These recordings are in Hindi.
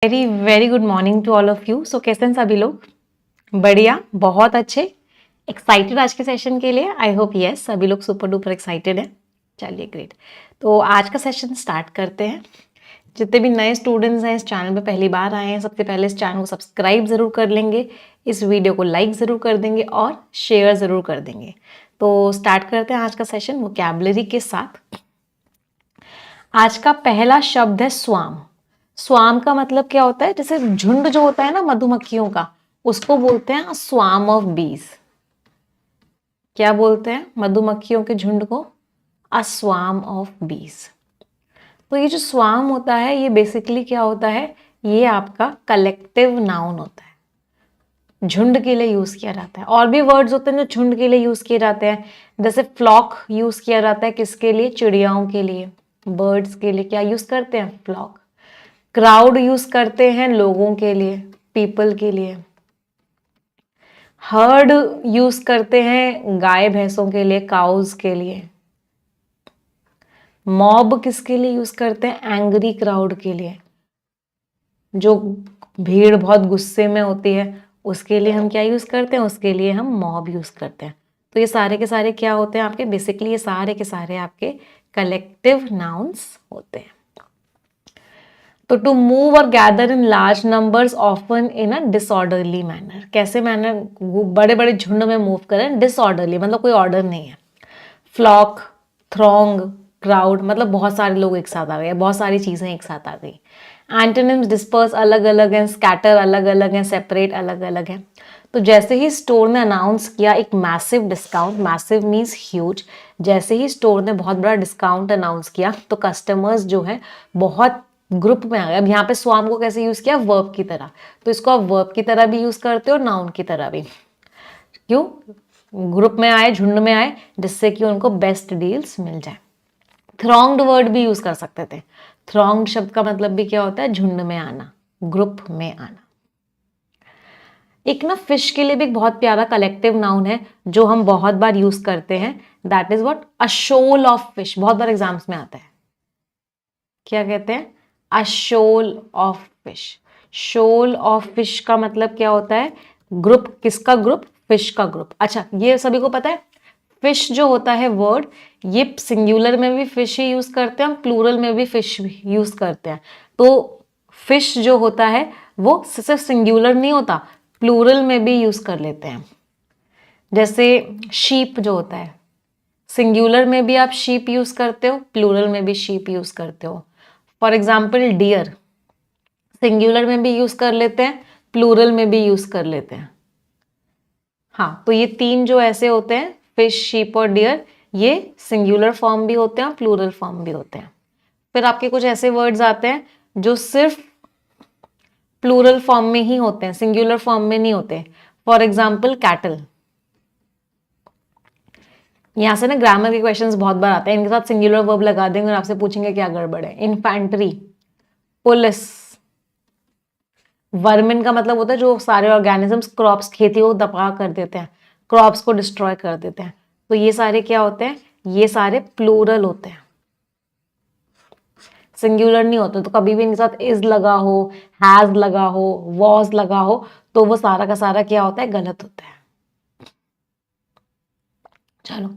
Very very good morning to all of you. So कैसे हैं सभी लोग? बढ़िया, बहुत अच्छे। एक्साइटेड आज के सेशन के लिए? आई होप यस, सभी लोग सुपर डुपर एक्साइटेड हैं। चलिए ग्रेट। तो आज का सेशन स्टार्ट करते हैं। जितने भी नए स्टूडेंट्स हैं, इस चैनल पे पहली बार आए हैं, सबसे पहले इस चैनल को सब्सक्राइब ज़रूर कर लेंगे, इस वीडियो को लाइक ज़रूर कर देंगे और शेयर ज़रूर कर देंगे। तो स्टार्ट करते हैं आज का सेशन वोकैबुलरी के साथ। आज का पहला शब्द है स्वाम। स्वाम का मतलब क्या होता है? जैसे झुंड जो होता है ना मधुमक्खियों का, उसको बोलते हैं स्वाम ऑफ बीज। क्या बोलते हैं मधुमक्खियों के झुंड को? अ स्वाम ऑफ बीज। तो ये जो स्वाम होता है, ये बेसिकली क्या होता है? ये आपका कलेक्टिव नाउन होता है, झुंड के लिए यूज किया जाता है। और भी वर्ड्स होते हैं जो झुंड के लिए यूज किए जाते हैं, जैसे फ्लॉक यूज किया जाता है किसके लिए? चिड़ियाओं के लिए, बर्ड्स के लिए क्या यूज करते हैं? फ्लॉक। क्राउड यूज करते हैं लोगों के लिए, पीपल के लिए। हर्ड यूज करते हैं गाय भैंसों के लिए, काउज के लिए। मॉब किसके लिए यूज करते हैं? एंग्री क्राउड के लिए। जो भीड़ बहुत गुस्से में होती है उसके लिए हम क्या यूज करते हैं? उसके लिए हम मॉब यूज करते हैं। तो ये सारे के सारे क्या होते हैं आपके? बेसिकली ये सारे के सारे आपके कलेक्टिव नाउन्स होते हैं। तो टू मूव और gather in large numbers often in a disorderly manner. कैसे मैनर? बड़े बड़े झुंड में मूव करें, डिसऑर्डरली मतलब कोई ऑर्डर नहीं है। फ्लॉक, थ्रॉन्ग, क्राउड मतलब बहुत सारे लोग एक साथ आ गए, बहुत सारी चीजें एक साथ आ गई। एंटोनिम्स डिस्पर्स अलग अलग हैं, स्कैटर अलग अलग हैं, सेपरेट अलग अलग हैं। तो जैसे ही स्टोर ने अनाउंस किया एक massive discount, massive means huge, जैसे ही स्टोर ने बहुत बड़ा डिस्काउंट अनाउंस किया तो कस्टमर्स जो है बहुत ग्रुप में आ गए। अब यहाँ पे स्वाम को कैसे यूज किया? वर्ब की तरह। तो इसको आप वर्ब की तरह भी यूज करते हो, नाउन की तरह भी। क्यों? ग्रुप में आए, झुंड में आए, जिससे कि उनको बेस्ट डील्स मिल जाए। थ्रॉन्ग्ड वर्ड भी यूज कर सकते थे। थ्रॉन्ग्ड शब्द का मतलब भी क्या होता है? झुंड में आना, ग्रुप में आना। एक ना फिश के लिए भी एक बहुत प्यारा कलेक्टिव नाउन है जो हम बहुत बार यूज करते हैं, that is what? A shoal of fish. बहुत बार एग्जाम्स में आता है। क्या कहते हैं? A shoal of fish. Shoal of fish का मतलब क्या होता है? ग्रुप। किसका ग्रुप? फिश का ग्रुप। अच्छा, ये सभी को पता है फिश जो होता है वर्ड, ये सिंगुलर में भी फिश ही यूज करते हैं, हम प्लूरल में भी फिश यूज करते हैं। तो फिश जो होता है वो सिर्फ सिंगुलर नहीं होता, प्लूरल में भी यूज कर लेते हैं। जैसे शीप जो होता है, सिंगुलर में भी आप शीप यूज करते हो, प्लूरल में भी शीप यूज करते हो। फॉर एग्जाम्पल डियर, सिंगुलर में भी यूज कर लेते हैं, प्लूरल में भी यूज कर लेते हैं। हाँ, तो ये तीन जो ऐसे होते हैं, फिश, शीप और डियर, ये सिंगुलर फॉर्म भी होते हैं, प्लूरल फॉर्म भी होते हैं। फिर आपके कुछ ऐसे वर्ड्स आते हैं जो सिर्फ प्लूरल फॉर्म में ही होते हैं, सिंगुलर फॉर्म में नहीं होते। For example cattle. यहां से ना ग्रामर के क्वेश्चंस बहुत बार आते हैं, इनके साथ सिंगुलर वर्ब लगा देंगे और आपसे पूछेंगे क्या गड़बड़ है। Infantry, police. वर्मिन का मतलब होता है जो सारे ऑर्गेनिजम्स क्रॉप्स, खेती को दबा कर देते हैं, क्रॉप्स को डिस्ट्रॉय कर देते हैं। तो ये सारे क्या होते हैं? ये सारे प्लूरल होते हैं, सिंगुलर नहीं होते। तो कभी भी इनके साथ इज लगा हो, हैज लगा हो, वॉज लगा हो, तो वो सारा का सारा क्या होता है? गलत होता है। चलो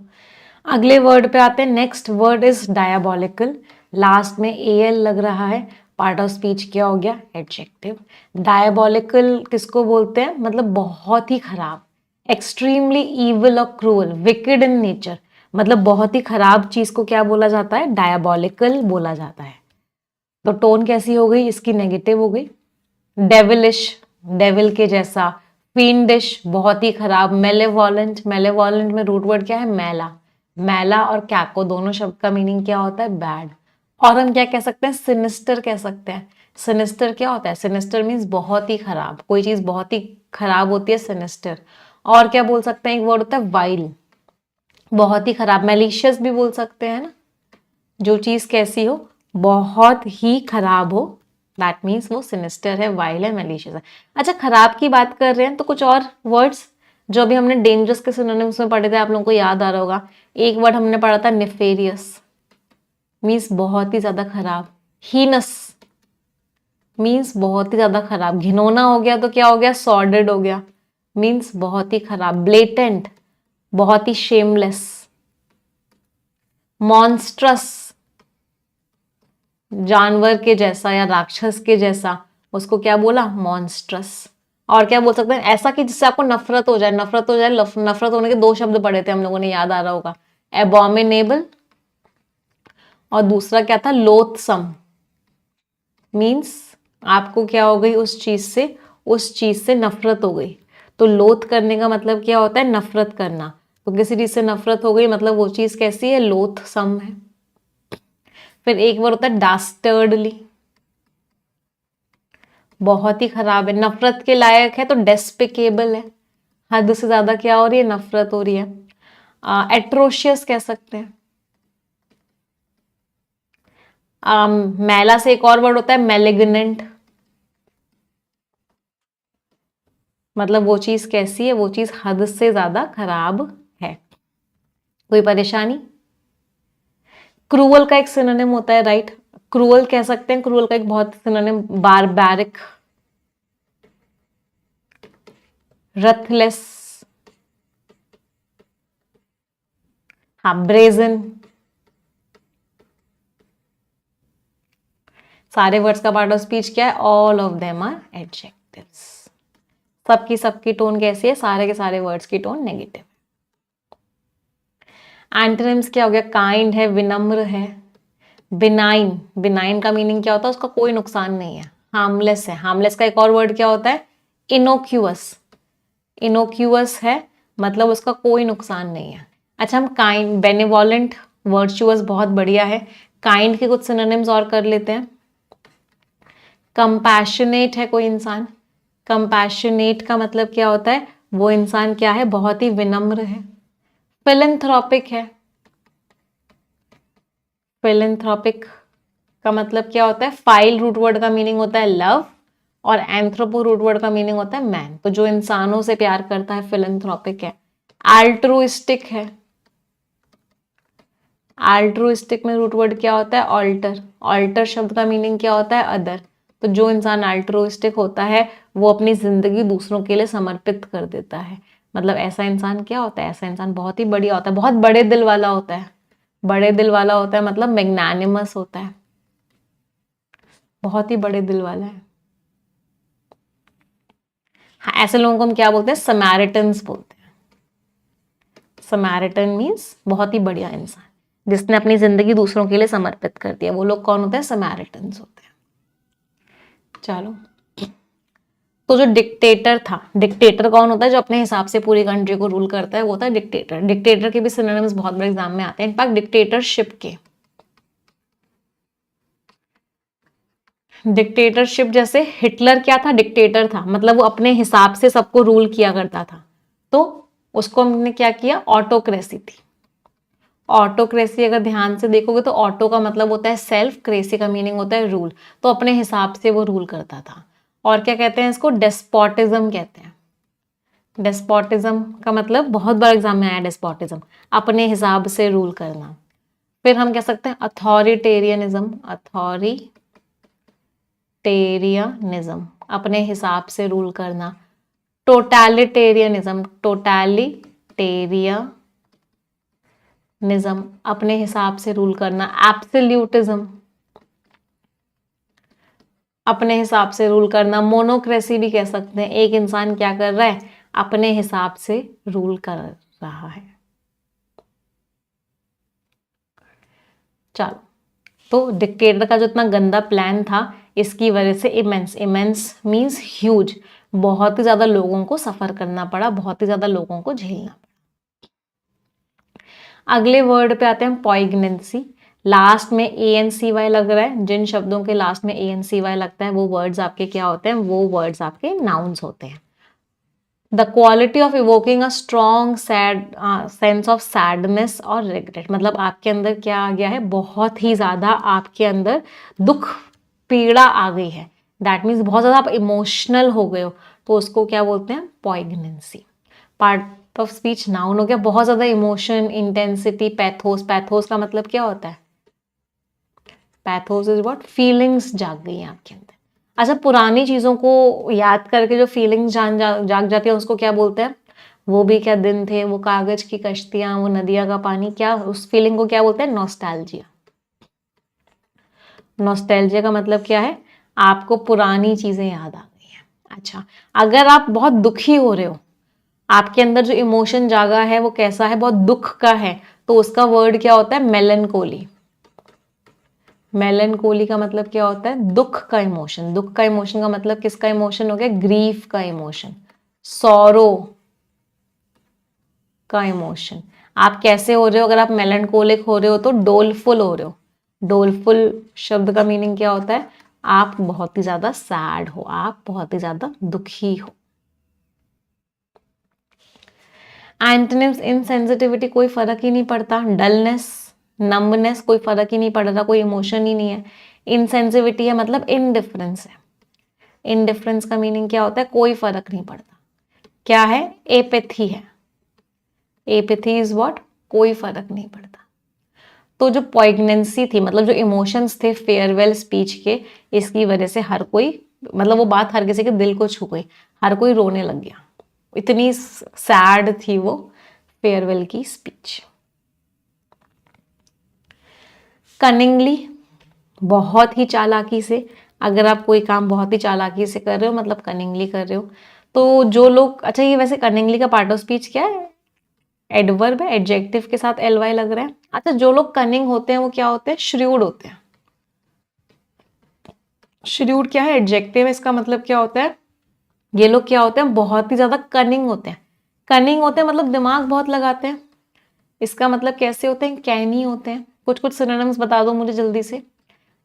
अगले वर्ड पे आते हैं। Next word is diabolical. Last में एल लग रहा है, पार्ट ऑफ स्पीच क्या हो गया? एडजेक्टिव। डायबॉलिकल किसको बोलते हैं? मतलब बहुत ही खराब, एक्सट्रीमली ईविल और क्रूअल, विकेड इन नेचर। मतलब बहुत ही खराब चीज को क्या बोला जाता है? डायबॉलिकल बोला जाता है। तो टोन कैसी हो गई इसकी? नेगेटिव हो गई। डेविलिश, डेविल के जैसा। फिंडिश, बहुत ही खराब। मेलेवोलेंट, मेलेवोलेंट में रूट वर्ड क्या है? मैला। मैला और कैको दोनों शब्द का मीनिंग क्या होता है? बैड। और हम क्या कह सकते हैं? सिनिस्टर कह सकते हैं। सिनिस्टर क्या होता है? सिनिस्टर मीन्स बहुत ही खराब, कोई चीज बहुत ही खराब होती है, सिनिस्टर। और क्या बोल सकते हैं? एक वर्ड होता है वाइल, बहुत ही खराब। मेलिशियस भी बोल सकते हैं ना, जो चीज कैसी हो? बहुत ही खराब हो, दैट मीन्स वो सिनिस्टर है, वाइल है, मैलिशियस है। अच्छा, खराब की बात कर रहे हैं तो कुछ और वर्ड्स जो अभी हमने डेंजरस के सिनोनिम्स में पढ़े थे, आप लोगों को याद आ रहा होगा। एक वर्ड हमने पढ़ा था नेफेरियस, मीन्स बहुत ही ज्यादा खराब। हीनस, मीन्स बहुत ही ज्यादा खराब। घिनौना हो गया तो क्या हो गया, सॉर्डेड हो गया, मीन्स बहुत ही खराब। ब्लेटेंट, बहुत ही शेमलेस। मॉन्स्ट्रस, जानवर के जैसा या राक्षस के जैसा, उसको क्या बोला, मॉन्स्ट्रस। और क्या बोल सकते हैं, ऐसा कि जिससे आपको नफरत हो जाए। नफरत हो जाए, नफरत होने के दो शब्द पढ़े थे हम लोगों ने, याद आ रहा होगा, एबॉमिनेबल और दूसरा क्या था, लोथसम। मीन्स आपको क्या हो गई, उस चीज से नफरत हो गई। तो लोथ करने का मतलब क्या होता है, नफरत करना। तो किसी चीज से नफरत हो गई मतलब वो चीज कैसी है, लोथसम है। फिर एक बार होता है डास्टर्डली, बहुत ही खराब है, नफरत के लायक है। तो डेस्पिकेबल है, हद से ज्यादा क्या हो रही है, नफरत हो रही है। एट्रोशियस कह सकते हैं। मैला से एक और वर्ड होता है मेलिग्नेंट, मतलब वो चीज कैसी है, वो चीज हद से ज्यादा खराब है। कोई परेशानी। क्रूअल का एक सिनोनिम होता है, राइट। क्रूअल कह सकते हैं, क्रूअल का एक बहुत सिनोनिम, बारबैरिक, रथलेस, हाँ ब्रेजन। सारे वर्ड्स का पार्ट ऑफ स्पीच क्या है, all of them are adjectives. सबकी सबकी टोन कैसी है, सारे के सारे वर्ड्स की टोन नेगेटिव। एंटोनिम्स क्या हो गया, काइंड है, विनम्र है, बिनाइन। बिनाइन का मीनिंग क्या होता है, उसका कोई नुकसान नहीं है। हार्मलेस है, हार्मलेस का एक और वर्ड क्या होता है, इनोक्यूअस। इनोक्यूअस है मतलब उसका कोई नुकसान नहीं है। अच्छा, हम काइंड, बेनिवोलेंट, वर्चुअस बहुत बढ़िया है। काइंड के कुछ सिनोनिम्स और कर लेते हैं। कंपैशनेट है कोई इंसान, कंपैशनेट का मतलब क्या होता है, वो इंसान क्या है, बहुत ही विनम्र है। फिलैंथ्रोपिक है, फिलैंथ्रोपिक का मतलब क्या होता है, फाइल रूट वर्ड का मीनिंग होता है लव, और एंथ्रोपो रूट वर्ड का मीनिंग होता है मैन। तो जो इंसानों से प्यार करता है फिलैंथ्रोपिक है। अल्ट्रुइस्टिक है, अल्ट्रुइस्टिक में रूट वर्ड क्या होता है, ऑल्टर। ऑल्टर शब्द का मीनिंग क्या होता है, अदर। तो जो इंसान अल्ट्रुइस्टिक होता है वो अपनी जिंदगी दूसरों के लिए समर्पित कर देता है। मतलब ऐसा इंसान क्या होता है, ऐसा इंसान बहुत ही बढ़िया होता है, बहुत बड़े दिल वाला होता है। बड़े दिल वाला होता है मतलब मैग्नानिमस होता है, बहुत ही बड़े दिल वाला है। हाँ, ऐसे लोगों को हम क्या बोलते हैं, समैरिटन्स बोलते हैं। समैरिटन मीन्स बहुत ही बढ़िया इंसान, जिसने अपनी जिंदगी दूसरों के लिए समर्पित कर दिया। वो लोग कौन होते हैं, समैरिटन्स होते हैं। चलो, तो जो डिक्टेटर था, डिक्टेटर कौन होता है, जो अपने हिसाब से पूरी कंट्री को रूल करता है, वो होता है डिक्टेटर। डिक्टेटर के भी सिनोनिम्स बहुत बड़े एग्जाम में आते हैं, इनफैक्ट डिक्टेटरशिप के। डिक्टेटरशिप जैसे हिटलर क्या था, डिक्टेटर था, मतलब वो अपने हिसाब से सबको रूल किया करता था। तो उसको हमने क्या किया, ऑटोक्रेसी थी। ऑटोक्रेसी अगर ध्यान से देखोगे तो ऑटो का मतलब होता है सेल्फ, क्रेसी का मीनिंग होता है रूल। तो अपने हिसाब से वो रूल करता था। और क्या कहते हैं इसको, डेस्पोटिज्म कहते हैं। डेस्पोटिज्म का मतलब बहुत बड़ा एग्जाम में आया, डेस्पोटिज्म अपने हिसाब से रूल करना। फिर हम कह सकते हैं अथॉरिटेरियनिज्म, अथॉरिटेरियनिज्म अपने हिसाब से रूल करना। टोटैलिटेरियनिज्म, टोटैलिटेरियनिज्म अपने हिसाब से रूल करना। एब्सोल्यूटिज्म अपने हिसाब से रूल करना। मोनोक्रेसी भी कह सकते हैं, एक इंसान क्या कर रहा है, अपने हिसाब से रूल कर रहा है। चलो, तो डिक्टेटर का जो इतना गंदा प्लान था, इसकी वजह से इमेंस, इमेंस मींस ह्यूज, बहुत ही ज्यादा लोगों को सफर करना पड़ा, बहुत ही ज्यादा लोगों को झेलना पड़ा। अगले वर्ड पे आते हैं, पॉइग्नेंसी। लास्ट में ए एन सी वाई लग रहा है, जिन शब्दों के लास्ट में ए एन सी वाई लगता है वो वर्ड्स आपके क्या होते हैं, वो वर्ड्स आपके नाउन्स होते हैं। The quality of evoking a strong sad sense of sadness और रिग्रेट, मतलब आपके अंदर क्या आ गया है, बहुत ही ज्यादा आपके अंदर दुख, पीड़ा आ गई है। दैट मीन्स बहुत ज्यादा आप इमोशनल हो गए हो, तो उसको क्या बोलते हैं, पॉइग्नेंसी। पार्ट ऑफ स्पीच नाउन हो गया, बहुत ज्यादा इमोशन, इंटेंसिटी। पैथोस, पैथोस का मतलब क्या होता है, पैथोस इज व्हाट, फीलिंग्स जाग गई हैं आपके अंदर, अच्छा, पुरानी चीजों को याद करके जो फीलिंग्स जाग जाती है उसको क्या बोलते हैं? वो भी क्या दिन थे, वो कागज की कश्तियां, वो नदिया का पानी, क्या उस फीलिंग को क्या बोलते हैं? नॉस्टैल्जिया। नॉस्टैल्जिया का मतलब क्या है? आपको पुरानी चीजें याद आ गई हैं। अच्छा, अगर आप बहुत दुखी हो रहे हो, आपके अंदर जो इमोशन जागा है वो कैसा है? बहुत दुख का है, तो उसका वर्ड क्या होता है? मेलनकोली। मेलनकोली का मतलब क्या होता है? दुख का इमोशन। दुख का इमोशन का मतलब किसका इमोशन हो गया? ग्रीफ का इमोशन, सॉरो का इमोशन। आप कैसे हो रहे हो? अगर आप मेलनकोलिक हो रहे हो तो डोलफुल हो रहे हो। डोलफुल शब्द का मीनिंग क्या होता है? आप बहुत ही ज्यादा सैड हो, आप बहुत ही ज्यादा दुखी हो। एंटोनिम्स, इनसेंसिटिविटी, कोई फर्क ही नहीं पड़ता। डलनेस, नम्बनेस, कोई फर्क ही नहीं पड़ रहा, कोई इमोशन ही नहीं है। इनसेंसिटिविटी है मतलब इनडिफरेंस है। इनडिफरेंस का मीनिंग क्या होता है? कोई फर्क नहीं पड़ता। क्या है? एपेथी है। Apathy is what? कोई फर्क नहीं पड़ता। तो जो पॉइग्नेंसी थी, मतलब जो इमोशंस थे फेयरवेल स्पीच के, इसकी वजह से हर कोई, मतलब वो बात हर किसी के दिल को छू गई, हर कोई रोने लग गया, इतनी सैड थी वो फेयरवेल की स्पीच। कनिंगली, बहुत ही चालाकी से। अगर आप कोई काम बहुत ही चालाकी से कर रहे हो मतलब कनिंगली कर रहे हो। तो जो लोग, अच्छा ये वैसे कनिंगली का पार्ट ऑफ स्पीच क्या है? एडवर्ब है, एडजेक्टिव के साथ एल वाई लग रहा है। अच्छा, जो लोग कनिंग होते हैं वो क्या होते हैं? श्र्यूड होते हैं। श्र्यूड क्या है? एडजेक्टिव है, इसका मतलब क्या होता है? ये लोग क्या होते हैं? बहुत ही ज्यादा कनिंग होते हैं। कनिंग होते हैं मतलब दिमाग बहुत लगाते हैं। इसका मतलब कैसे होते हैं? कैनी होते हैं। कुछ कुछ सिनोनिम्स बता दो मुझे जल्दी से।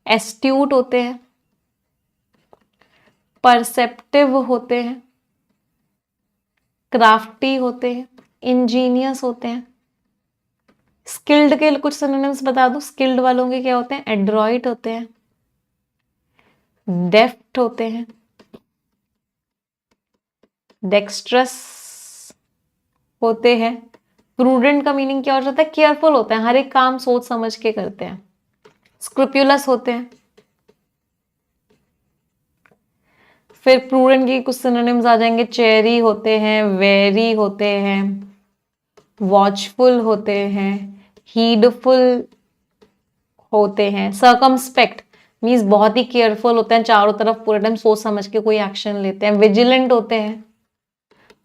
एस्ट्यूट होते हैं, परसेप्टिव होते हैं, क्राफ्टी होते हैं, इंजीनियस होते हैं। स्किल्ड के कुछ सिनोनिम्स बता दो। स्किल्ड वालों के क्या होते हैं? एड्रॉइट होते हैं, डेफ्ट होते हैं, डेक्स्ट्रस होते हैं। प्रूडेंट का मीनिंग क्या हो जाता है? केयरफुल होते हैं, हर एक काम सोच समझ के करते हैं। स्क्रूपुलस होते हैं। फिर प्रूडेंट की कुछ सिनोनिम्स आ जाएंगे। चेरी होते हैं, वेरी होते हैं, वॉचफुल होते हैं, हीडफुल होते हैं, सर्कमस्पेक्ट मीन्स बहुत ही केयरफुल होते हैं, चारों तरफ पूरे टाइम सोच समझ के कोई एक्शन लेते हैं। विजिलेंट होते हैं,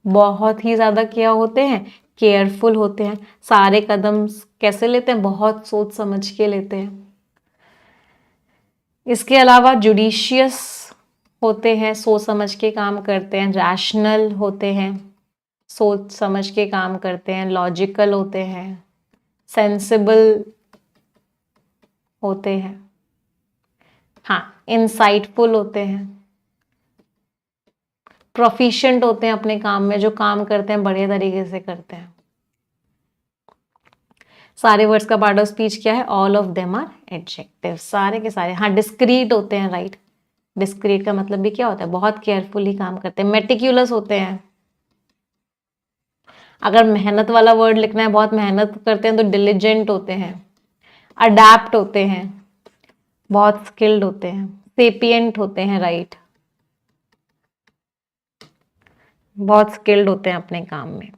बहुत ही ज्यादा क्या होते हैं? केयरफुल होते हैं, सारे कदम कैसे लेते हैं? बहुत सोच समझ के लेते हैं। इसके अलावा जुडिशियस होते हैं, सोच समझ के काम करते हैं। रैशनल होते हैं, सोच समझ के काम करते हैं। लॉजिकल होते हैं, सेंसिबल होते हैं। हाँ, इंसाइटफुल होते हैं, प्रोफिशिएंट होते हैं अपने काम में, जो काम करते हैं बढ़िया तरीके से करते हैं। सारे वर्ड्स का पार्ट ऑफ स्पीच क्या है? All of them are adjective, सारे के सारे। हाँ, डिस्क्रीट होते हैं, राइट। डिस्क्रीट का मतलब भी क्या होता है? बहुत केयरफुली काम करते हैं। मेटिक्यूलस होते हैं, अगर मेहनत वाला वर्ड लिखना है, बहुत मेहनत करते हैं तो डिलिजेंट होते हैं। अडैप्ट होते हैं, बहुत स्किल्ड होते हैं। सेपियंट होते हैं, राइट, बहुत स्किल्ड होते हैं अपने काम में।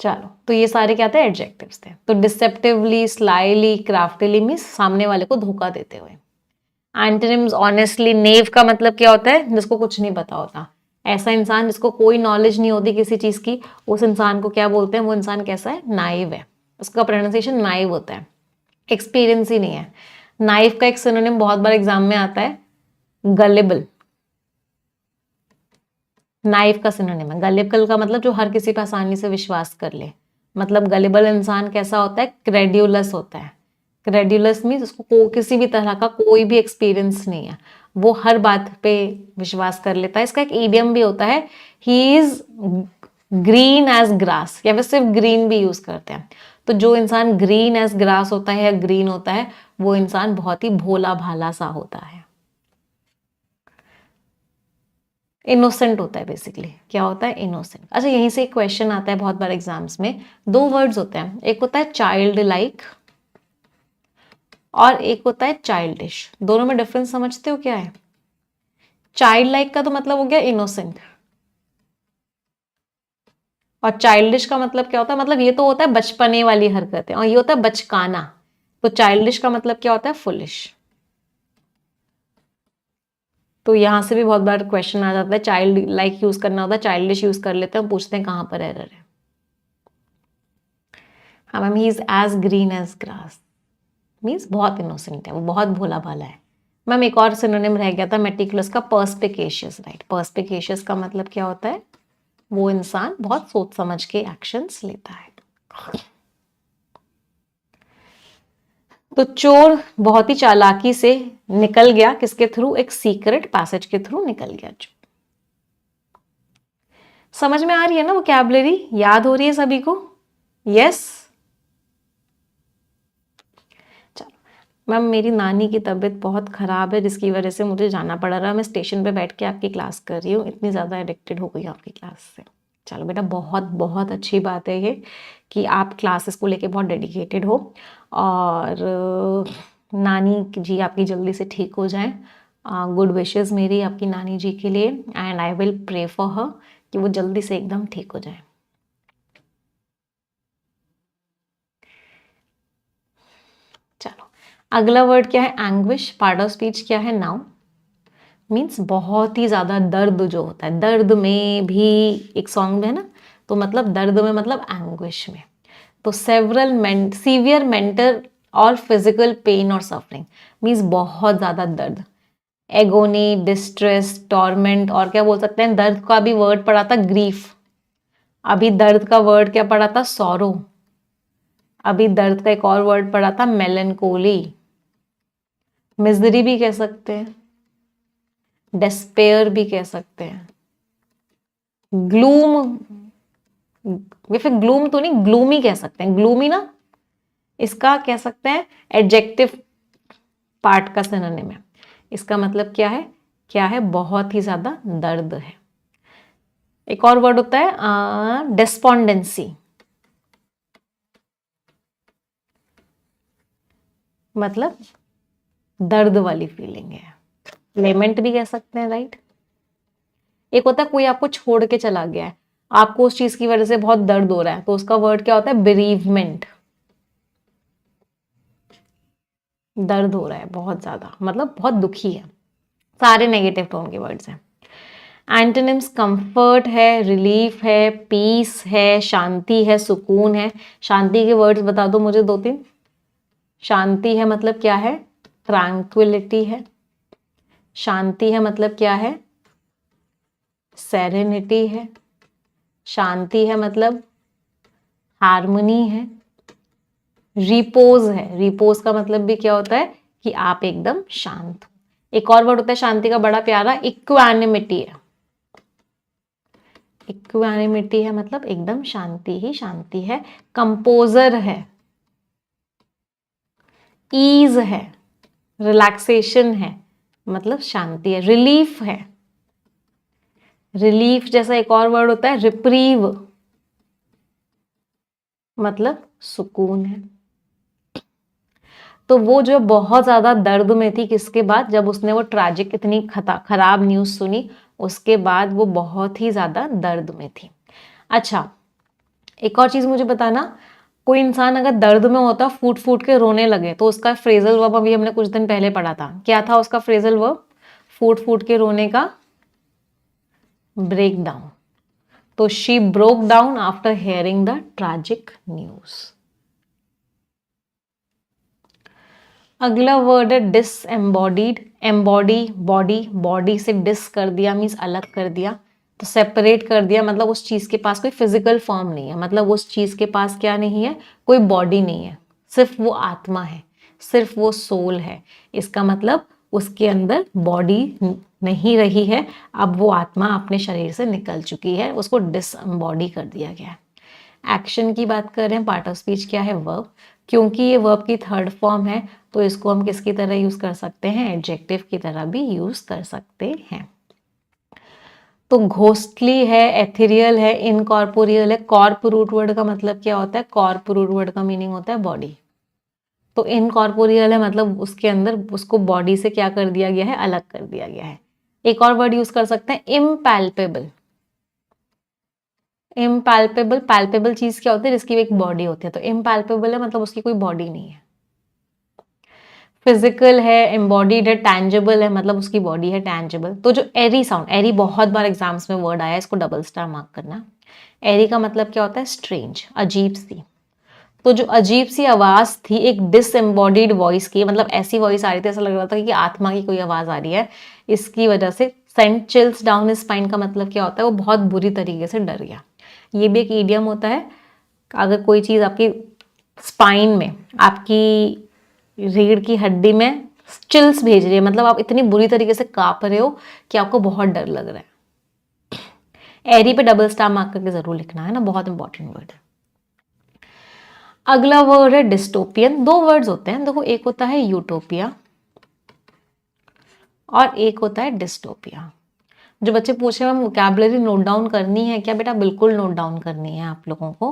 चलो, तो ये सारे क्या थे? एडजेक्टिव्स थे। तो डिसेप्टिवली, स्लाइली, क्राफ्टिली मीन्स सामने वाले को धोखा देते हुए। एंटोनिम्स, ऑनेस्टली, नेव का मतलब क्या होता है? जिसको कुछ नहीं पता होता। ऐसा इंसान जिसको कोई नॉलेज नहीं होती किसी चीज की, उस इंसान को क्या बोलते हैं? वो इंसान कैसा है? नाइव है। उसका प्रोनाउंसिएशन नाइव होता है, एक्सपीरियंस ही नहीं है। नाइव का एक सिनोनिम बहुत बार एग्जाम में आता है, गलेबल। नाइव का सिनोनिम है गलेबल का मतलब जो हर किसी पर आसानी से विश्वास कर ले। मतलब गलेबल इंसान कैसा होता है? क्रेड्यूलस होता है। क्रेड्यूलस मीन्स उसको किसी भी तरह का कोई भी एक्सपीरियंस नहीं है, वो हर बात पे विश्वास कर लेता है। इसका एक ईडियम भी होता है, he is green as grass, या फिर सिर्फ ग्रीन भी यूज करते हैं। तो जो इंसान ग्रीन एज ग्रास होता है या ग्रीन होता है, वो इंसान बहुत ही भोला भाला सा होता है, इनोसेंट होता है। बेसिकली क्या होता है? इनोसेंट। अच्छा, यहीं से एक क्वेश्चन आता है बहुत बार एग्जाम्स में। दो वर्ड्स होते हैं, एक होता है चाइल्ड लाइक और एक होता है चाइल्डिश। दोनों में डिफरेंस समझते हो क्या है? चाइल्ड लाइक का तो मतलब हो गया इनोसेंट, और चाइल्डिश का मतलब क्या होता है? मतलब ये तो होता है बचपने वाली हरकतें, और ये होता है बचकाना। तो चाइल्डिश का मतलब क्या होता है? फुलिश। तो यहां से भी बहुत बार क्वेश्चन आ जाता है, चाइल्ड लाइक यूज करना होता है, चाइल्डिश यूज कर लेते हैं, पूछते हैं कहां पर एरर है। हाँ ma'am, he is as green as grass, means बहुत इनोसेंट है, वो बहुत भोला भाला है। मैम एक और सिनोनिम रह गया था मेटिकुलस का, पर्सपिकेशियस, राइट। पर्सपिकेशियस का मतलब क्या होता है? वो इंसान बहुत सोच समझ के एक्शंस लेता है। तो चोर बहुत ही चालाकी से निकल गया, किसके थ्रू? एक सीक्रेट पैसेज के थ्रू निकल गया। समझ में आ रही है ना वोकैबुलरी? याद हो रही है सभी को? यस। चलो मैम, मेरी नानी की तबीयत बहुत ख़राब है, जिसकी वजह से मुझे जाना पड़ रहा है। मैं स्टेशन पे बैठ के आपकी क्लास कर रही हूँ, इतनी ज़्यादा एडिक्टेड हो गई हूँ आपकी क्लास से। चलो बेटा, बहुत बहुत अच्छी बात है ये कि आप क्लासेस को लेके बहुत डेडिकेटेड हो, और नानी जी आपकी जल्दी से ठीक हो जाएं। गुड विशेस मेरी आपकी नानी जी के लिए, and I will pray for her कि वो जल्दी से एकदम ठीक हो जाए। चलो अगला वर्ड क्या है? एंग्विश। पार्ट ऑफ स्पीच क्या है? नाउन। मीन्स बहुत ही ज्यादा दर्द जो होता है, दर्द में भी एक सॉन्ग में है ना, तो मतलब दर्द में मतलब एंग्विश में। तो सेवरल सीवियर मेंटल और फिजिकल पेन और सफरिंग, मीन्स बहुत ज्यादा दर्द। एगोनी, डिस्ट्रेस, टॉर्मेंट, और क्या बोल सकते हैं? दर्द का भी वर्ड पड़ा था ग्रीफ, अभी दर्द का वर्ड क्या पड़ा था? सॉरो। अभी दर्द का एक और वर्ड पड़ा था मेलनकोली। मिजरी भी कह सकते हैं, डेस्पेयर भी कह सकते हैं, ग्लूम, या फिर ग्लूम तो नहीं, ग्लूमी कह सकते हैं। ग्लूमी ना, इसका कह सकते हैं एडजेक्टिव पार्ट का सिनोनिम है। इसका मतलब क्या है? क्या है? बहुत ही ज्यादा दर्द है। एक और वर्ड होता है डेस्पोंडेंसी, मतलब दर्द वाली फीलिंग है। लेमेंट भी कह सकते हैं, राइट। एक होता है कोई आपको छोड़ के चला गया है, आपको उस चीज की वजह से बहुत दर्द हो रहा है, तो उसका वर्ड क्या होता है? बेरीवमेंट। दर्द हो रहा है बहुत ज्यादा, मतलब बहुत दुखी है। सारे नेगेटिव टोन के वर्ड्स हैं। एंटोनिम्स कंफर्ट है, रिलीफ है, पीस है, शांति है, सुकून है। शांति के वर्ड्स बता दो मुझे दो तीन। शांति है मतलब क्या है? ट्रैंक्विलिटी है। शांति है मतलब क्या है? सेरेनिटी है। शांति है मतलब हार्मनी है। रिपोज है, रिपोज का मतलब भी क्या होता है? कि आप एकदम शांत हो। एक और वर्ड होता है शांति का बड़ा प्यारा, इक्वानिमिटी है। इक्वानिमिटी है मतलब एकदम शांति ही शांति है। कंपोजर है, ईज है, रिलैक्सेशन है, मतलब शांति है। रिलीफ है, रिलीफ जैसा एक और वर्ड होता है रिप्रीव, मतलब सुकून है। तो वो जो बहुत ज्यादा दर्द में थी, किसके बाद? जब उसने वो ट्रैजिक इतनी खराब न्यूज सुनी, उसके बाद वो बहुत ही ज्यादा दर्द में थी। अच्छा, एक और चीज मुझे बताना, कोई इंसान अगर दर्द में होता, फूट फूट के रोने लगे, तो उसका फ्रेजल वर्ब अभी हमने कुछ दिन पहले पढ़ा था, क्या था उसका फ्रेजल वर्ब? फूट फूट के रोने का ब्रेक डाउन। तो she broke down after hearing the tragic news. अगला वर्ड है डिसएम्बॉडीड। एम्बॉडी, बॉडी, बॉडी से डिस कर दिया मीन्स अलग कर दिया, तो सेपरेट कर दिया, मतलब उस चीज के पास कोई फिजिकल फॉर्म नहीं है, मतलब उस चीज के पास क्या नहीं है? कोई बॉडी नहीं है, सिर्फ वो आत्मा है, सिर्फ वो सोल है। इसका मतलब उसके अंदर बॉडी नहीं रही है, अब वो आत्मा अपने शरीर से निकल चुकी है, उसको डिसएम्बॉडी कर दिया गया है। एक्शन की बात कर रहे हैं, पार्ट ऑफ स्पीच क्या है? वर्ब। क्योंकि ये वर्ब की थर्ड फॉर्म है, तो इसको हम किसकी तरह यूज कर सकते हैं? एडजेक्टिव की तरह भी यूज कर सकते हैं। तो घोस्टली है, एथेरियल है, इनकॉर्पोरियल है। कॉर्प रूट वर्ड का मतलब क्या होता है? कॉर्प रूट वर्ड का मीनिंग होता है बॉडी। तो इनकॉर्पोरियल है मतलब उसके अंदर उसको बॉडी से क्या कर दिया गया है, अलग कर दिया गया है। एक और वर्ड यूज कर सकते हैं, इम्पैल्पेबल। इम्पैल्पेबल, पैल्पेबल चीज क्या होती है, जिसकी एक बॉडी होती है, तो इम्पैल्पेबल है मतलब उसकी कोई बॉडी नहीं है। फिजिकल है, एम्बॉडीड है, टैंजिबल है मतलब उसकी बॉडी है, टैंजिबल। तो जो एरी साउंड, एरी बहुत बार एग्जाम्स में वर्ड आया है, इसको डबल स्टार मार्क करना। एरी का मतलब क्या होता है, स्ट्रेंज, अजीब सी। तो जो अजीब सी आवाज थी, एक डिसएम्बॉडीड वॉइस की, मतलब ऐसी वॉइस आ रही थी, ऐसा लग रहा था कि आत्मा की कोई आवाज आ रही है, इसकी वजह से sent chills down his spine का मतलब क्या होता है, वो बहुत बुरी तरीके से डर गया। ये भी एक ईडियम होता है, अगर कोई चीज आपकी स्पाइन में, आपकी रीढ़ की हड्डी में चिल्स भेज रही है, मतलब आप इतनी बुरी तरीके से कांप रहे हो कि आपको बहुत डर लग रहा है। एरी पे डबल स्टार मार्क करके जरूर लिखना है ना, बहुत इंपॉर्टेंट वर्ड है। अगला वर्ड है डिस्टोपियन। दो वर्ड्स होते हैं देखो, एक होता है यूटोपिया और एक होता है डिस्टोपिया। जो बच्चे पूछे मैम वोकैबुलरी नोट डाउन करनी है क्या, बेटा बिल्कुल नोट डाउन करनी है आप लोगों को।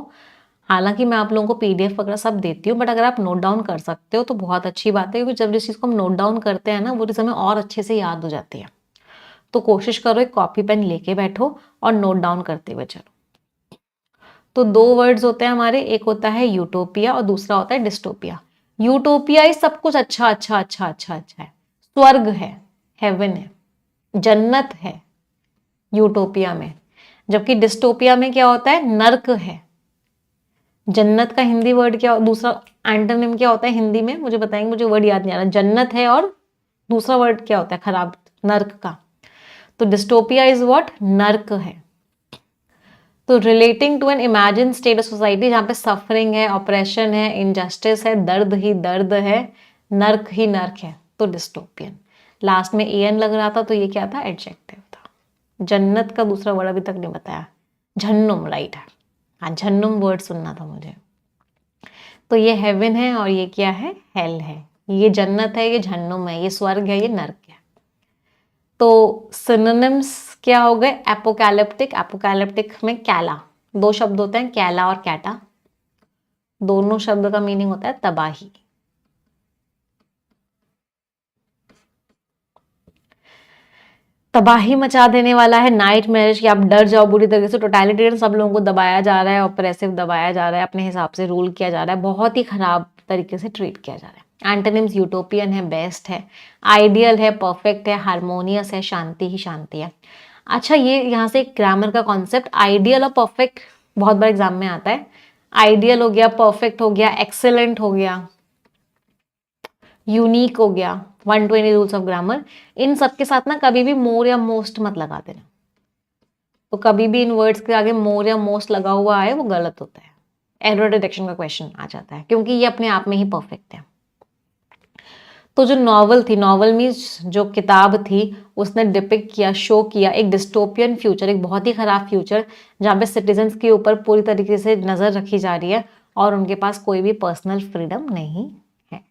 हालांकि मैं आप लोगों को पीडीएफ वगैरह सब देती हूँ, बट अगर आप नोट डाउन कर सकते हो तो बहुत अच्छी बात है, क्योंकि जब जिस चीज़ को हम नोट डाउन करते हैं ना, वो चीज़ हमें और अच्छे से याद हो जाती है। तो कोशिश करो एक कॉपी पेन लेके बैठो और नोट डाउन करते हुए चलो। तो दो वर्ड्स होते हैं हमारे, एक होता है यूटोपिया और दूसरा होता है डिस्टोपिया। यूटोपिया इस सब कुछ अच्छा अच्छा अच्छा अच्छा अच्छा है, स्वर्ग है, हेवन है, जन्नत है यूटोपिया में। जबकि डिस्टोपिया में क्या होता है, नर्क है। जन्नत का हिंदी वर्ड क्या, दूसरा एंटोनिम क्या होता है हिंदी में, मुझे बताएंगे, मुझे वर्ड याद नहीं आ रहा। जन्नत है और दूसरा वर्ड क्या होता है खराब, नर्क का। तो डिस्टोपिया इज व्हाट, नर्क है। तो relating to an imagine state of society जहां पे सफरिंग है, ऑपरेशन है, इनजस्टिस है, दर्द ही दर्द है, नर्क ही नर्क है, तो डिस्टोपियन। लास्ट में एन लग रहा था तो ये क्या था, एडजेक्टिव था। जन्नत का दूसरा वर्ड अभी तक नहीं बताया, झन्नुम, राइट है। हाँ, झन्नुम वर्ड सुनना था मुझे। तो ये हेवन है और ये क्या है, हेल है। ये जन्नत है, ये झन्नुम है, ये स्वर्ग है, ये नर्क है। तो सिनोनिम्स क्या हो गए, एपोकैलिप्टिक, एपोकैलिप्टिक में कैला, दो शब्द होते हैं, कैला और कैटा। दोनों शब्द का मीनिंग होता है तबाही। तबाही मचा देने वाला है, नाइट मैरिज, कि आप डर जाओ बुरी तरीके से, टोटलिटेरियन, सब लोगों को दबाया जा रहा है, ऑपरेसिव दबाया जा रहा है, अपने हिसाब से रूल किया जा रहा है, बहुत ही खराब तरीके से ट्रीट किया जा रहा है। एंटोनिम्स यूटोपियन है, बेस्ट है, आइडियल है, परफेक्ट है, हारमोनियस है, शांति ही शांति है। अच्छा, ये यहाँ से एक ग्रामर का कॉन्सेप्ट, आइडियल और परफेक्ट बहुत बार एग्जाम में आता है। आइडियल हो गया, परफेक्ट हो गया, एक्सेलेंट हो गया, यूनिक हो गया, 120 रूल्स ऑफ ग्रामर। इन सब के साथ ना कभी भी मोर या मोस्ट मत लगा देना। तो कभी भी इन वर्ड्स के आगे मोर या मोस्ट लगा हुआ है वो गलत होता है, एरर डिटेक्शन का क्वेश्चन आ जाता है, क्योंकि ये अपने आप में ही परफेक्ट है। तो जो नॉवल थी, नॉवल मीन्स जो किताब थी, उसने डिपिक्ट किया, शो किया एक डिस्टोपियन फ्यूचर, एक बहुत ही खराब फ्यूचर, जहाँ पे सिटीजन्स के ऊपर पूरी तरीके से नजर रखी जा रही है और उनके पास कोई भी पर्सनल फ्रीडम नहीं है।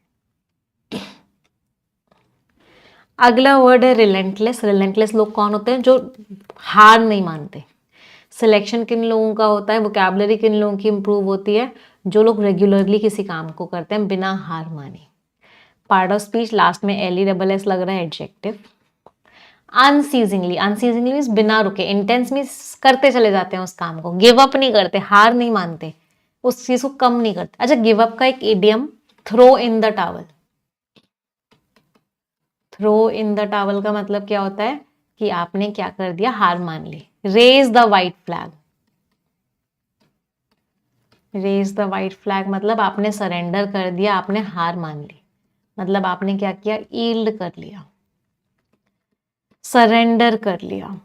अगला वर्ड है रिलेंटलेस। रिलेंटलेस लोग कौन होते हैं, जो हार नहीं मानते। सिलेक्शन किन लोगों का होता है, वोकैबुलरी किन लोगों की इंप्रूव होती है, जो लोग रेगुलरली किसी काम को करते हैं बिना हार माने। पार्ट ऑफ स्पीच, लास्ट में एल ई डबल एस लग रहा है, एडजेक्टिव। अनसीजिंगली, अनसीजिंगली मीन्स बिना रुके, इंटेंस मीन्स करते चले जाते हैं उस काम को, गिव अप नहीं करते, हार नहीं मानते, उस चीज को कम नहीं करते। अच्छा, गिव अप का एक idiom, throw in the towel. Throw in the towel का मतलब क्या होता है कि आपने क्या कर दिया, हार मान ली। Raise the white flag, raise the white flag मतलब आपने सरेंडर कर दिया, आपने हार मान ली, मतलब आपने क्या किया, ईल्ड कर लिया, सरेंडर कर लिया,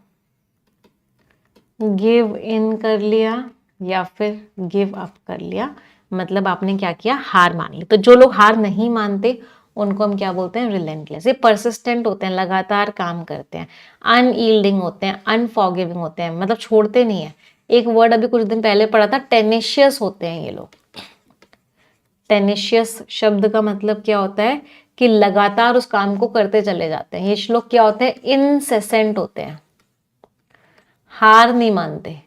गिव इन कर लिया या फिर गिव अप कर लिया, मतलब आपने क्या किया, हार मान ली। तो जो लोग हार नहीं मानते उनको हम क्या बोलते हैं, रिलेंटलेस। ये परसिस्टेंट होते हैं, लगातार काम करते हैं, अनयील्डिंग होते हैं, अनफॉरगिविंग होते हैं, मतलब छोड़ते नहीं है। एक वर्ड अभी कुछ दिन पहले पढ़ा था, टेनिशियस होते हैं ये लोग। टेनिशियस शब्द का मतलब क्या होता है कि लगातार उस काम को करते चले जाते हैं। ये लोग क्या होते हैं, इनसेसेंट होते हैं, हार नहीं मानते,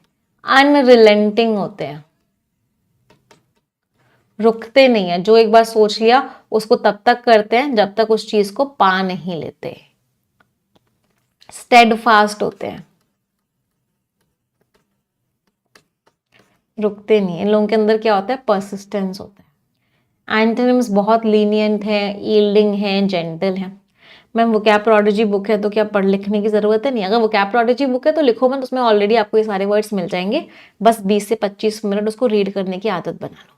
अनरिलेंटिंग होते हैं, रुकते नहीं है, जो एक बार सोच लिया उसको तब तक करते हैं जब तक उस चीज को पा नहीं लेते। स्टेडफास्ट होते हैं, रुकते नहीं। इन लोगों के अंदर क्या होता है, परसिस्टेंस होता है। एंटोनिम्स बहुत लीनियंट है, यील्डिंग है, जेंटल है। मैम वोकैब प्रोडिजी बुक है तो क्या पढ़ लिखने की जरूरत है? नहीं, अगर वोकैब प्रोडिजी बुक है तो लिखो मत, उसमें ऑलरेडी आपको ये सारे वर्ड्स मिल जाएंगे, बस 20 से 25 मिनट उसको रीड करने की आदत बना लो।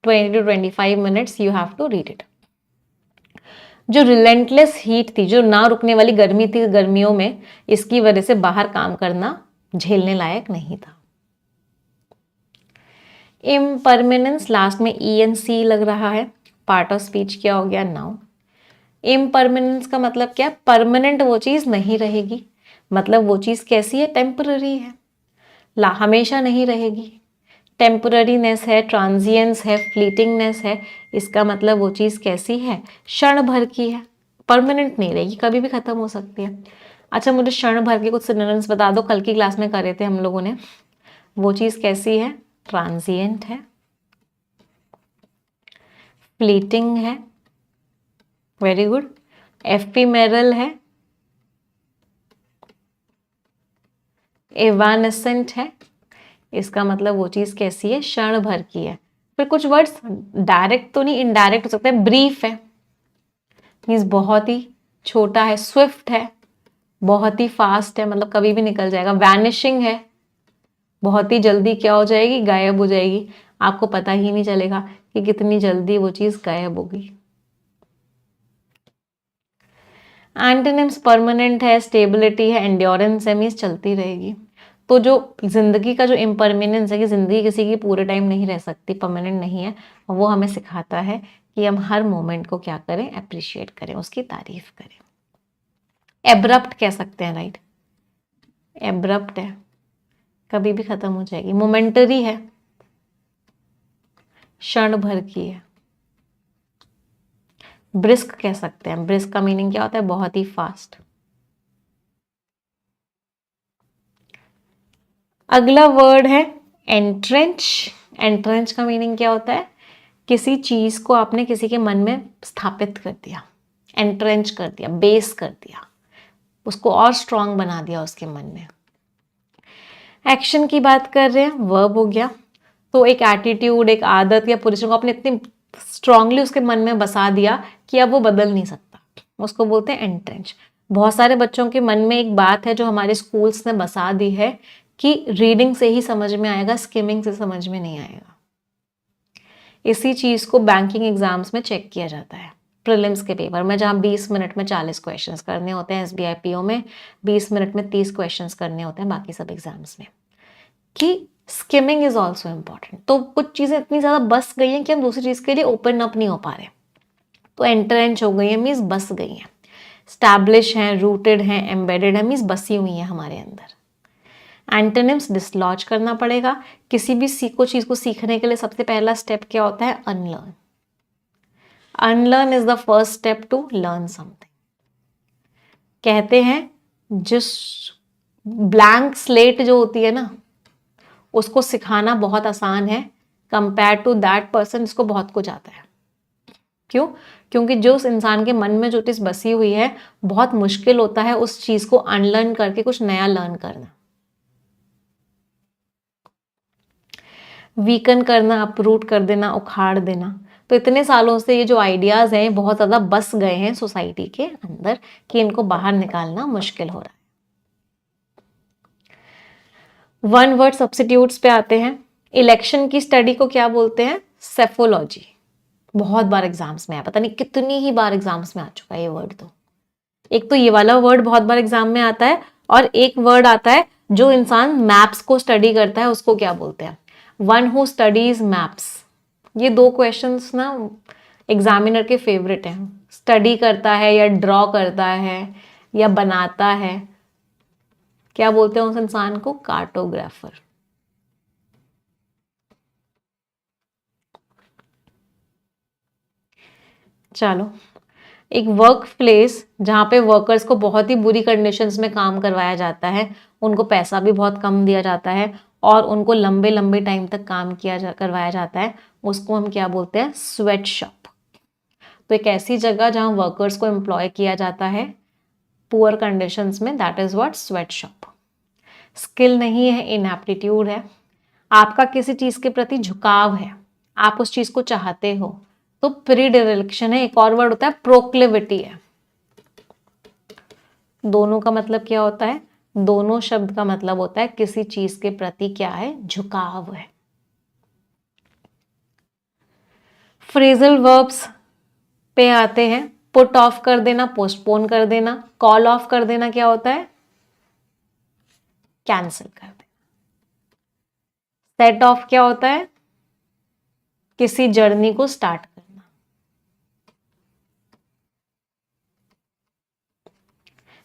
20 to 25 minutes you have to read it. जो रिलेंटलेस हीट थी, जो ना रुकने वाली गर्मी थी गर्मियों में, इसकी वजह से बाहर काम करना झेलने लायक नहीं था। इम्परमानेंस, लास्ट में ई एन सी लग रहा है, पार्ट ऑफ स्पीच क्या हो गया, नाउन। इम्परमानेंस का मतलब क्या, परमानेंट वो चीज नहीं रहेगी, मतलब वो चीज कैसी है, टेम्पररी है, हमेशा नहीं रहेगी। टेम्पररीनेस है, ट्रांजिएंस है, फ्लीटिंगनेस है, इसका मतलब वो चीज़ कैसी है, क्षण भर की है, परमानेंट नहीं रहेगी, कभी भी खत्म हो सकती है। अच्छा मुझे क्षण भर के कुछ सिनोनिम्स बता दो, कल की क्लास में करे थे हम लोगों ने। वो चीज़ कैसी है, ट्रांजिएंट है, फ्लीटिंग है, वेरी गुड, एफिमेरल है, एवानेसेंट है, इसका मतलब वो चीज कैसी है, क्षण भर की है। फिर कुछ वर्ड्स डायरेक्ट तो नहीं, इनडायरेक्ट हो सकता है। ब्रीफ है, मीन्स बहुत ही छोटा है। स्विफ्ट है, बहुत ही फास्ट है, मतलब कभी भी निकल जाएगा। वैनिशिंग है, बहुत ही जल्दी क्या हो जाएगी, गायब हो जाएगी, आपको पता ही नहीं चलेगा कि कितनी जल्दी वो चीज गायब होगी। एंटोनिम्स परमानेंट है, स्टेबिलिटी है, एंड्योरेंस है, मीन्स चलती रहेगी। तो जो जिंदगी का जो इम्परमानेंस है कि जिंदगी किसी की पूरे टाइम नहीं रह सकती, परमानेंट नहीं है, वो हमें सिखाता है कि हम हर मोमेंट को क्या करें, अप्रिशिएट करें, उसकी तारीफ करें। एब्रप्ट कह सकते हैं, राइट, एब्रप्ट है, कभी भी खत्म हो जाएगी। मोमेंटरी है, क्षण भर की है। ब्रिस्क कह सकते हैं, ब्रिस्क का मीनिंग क्या होता है, बहुत ही फास्ट। अगला वर्ड है एंट्रेंच। एंट्रेंच का मीनिंग क्या होता है, किसी चीज को आपने किसी के मन में स्थापित कर दिया, एंट्रेंच कर दिया, बेस कर दिया, उसको और स्ट्रांग बना दिया उसके मन में। एक्शन की बात कर रहे हैं, वर्ब हो गया। तो एक एटीट्यूड, एक आदत या पोजीशन को आपने इतनी स्ट्रांगली उसके मन में बसा दिया कि अब वो बदल नहीं सकता, उसको बोलते हैं एंट्रेंच। बहुत सारे बच्चों के मन में एक बात है जो हमारे स्कूल्स ने बसा दी है कि रीडिंग से ही समझ में आएगा, स्किमिंग से समझ में नहीं आएगा। इसी चीज को बैंकिंग एग्जाम्स में चेक किया जाता है, प्रीलिम्स के पेपर में, जहां 20 मिनट में 40 क्वेश्चंस करने होते हैं। एसबीआई पीओ में 20 मिनट में 30 क्वेश्चंस करने होते हैं, बाकी सब एग्जाम्स में, कि स्किमिंग इज ऑल्सो इम्पॉर्टेंट। तो कुछ चीजें इतनी ज्यादा बस गई हैं कि हम दूसरी चीज के लिए ओपन अप नहीं हो पा रहे, तो एंट्रेंच हो गई है, मीन्स बस गई हैं। स्टैब्लिश हैं, रूटेड हैं, एम्बेडेड है, मीन्स बसी हुई है हमारे अंदर। एंटोनिम्स डिसलॉज करना पड़ेगा। किसी भी चीज को सीखने के लिए सबसे पहला स्टेप क्या होता है, unlearn. Unlearn is the first step to learn something. कहते हैं जिस ब्लैंक स्लेट जो होती है ना, उसको सिखाना बहुत आसान है कंपेयर टू दैट पर्सन जिसको बहुत कुछ आता है। क्यों? क्योंकि जो उस इंसान के मन में जो चीज बसी हुई है, बहुत मुश्किल होता है उस चीज को अनलर्न करके कुछ नया लर्न करना, वीकन करना, अपरूट कर देना, उखाड़ देना। तो इतने सालों से ये जो आइडियाज हैं बहुत ज्यादा बस गए हैं सोसाइटी के अंदर कि इनको बाहर निकालना मुश्किल हो रहा है। वन वर्ड सब्स्टिट्यूट्स पे आते हैं। इलेक्शन की स्टडी को क्या बोलते हैं, सेफोलॉजी। बहुत बार एग्जाम्स में है, पता नहीं कितनी ही बार एग्जाम्स में आ चुका है ये वर्ड। तो एक तो ये वाला वर्ड बहुत बार एग्जाम में आता है, और एक वर्ड आता है जो इंसान मैप्स को स्टडी करता है, उसको क्या बोलते हैं, वन हु स्टडीज मैप्स। ये दो क्वेश्चंस ना एग्जामिनर के फेवरेट हैं। स्टडी करता है या ड्रॉ करता है या बनाता है, क्या बोलते हैं उस इंसान को, कार्टोग्राफर। चलो, एक वर्क प्लेस जहाँ पे वर्कर्स को बहुत ही बुरी कंडीशंस में काम करवाया जाता है, उनको पैसा भी बहुत कम दिया जाता है, और उनको लंबे लंबे टाइम तक काम करवाया जाता है, उसको हम क्या बोलते हैं? Sweat shop. तो एक ऐसी जगह जहां वर्कर्स को एम्प्लॉय किया जाता है पुअर कंडीशंस में, that is what? Sweat shop. Skill नहीं है, इनएप्टीट्यूड है, आपका किसी चीज के प्रति झुकाव है, आप उस चीज को चाहते हो, तो प्रीडिलेक्शन है। एक और वर्ड होता है प्रोक्लिविटी है। दोनों का मतलब क्या होता है? दोनों शब्द का मतलब होता है किसी चीज के प्रति क्या है? झुकाव है। फ्रेजल वर्ब्स पे आते हैं। पुट ऑफ कर देना, पोस्टपोन कर देना। कॉल ऑफ कर देना क्या होता है? कैंसिल कर देना। सेट ऑफ क्या होता है? किसी जर्नी को स्टार्ट करना।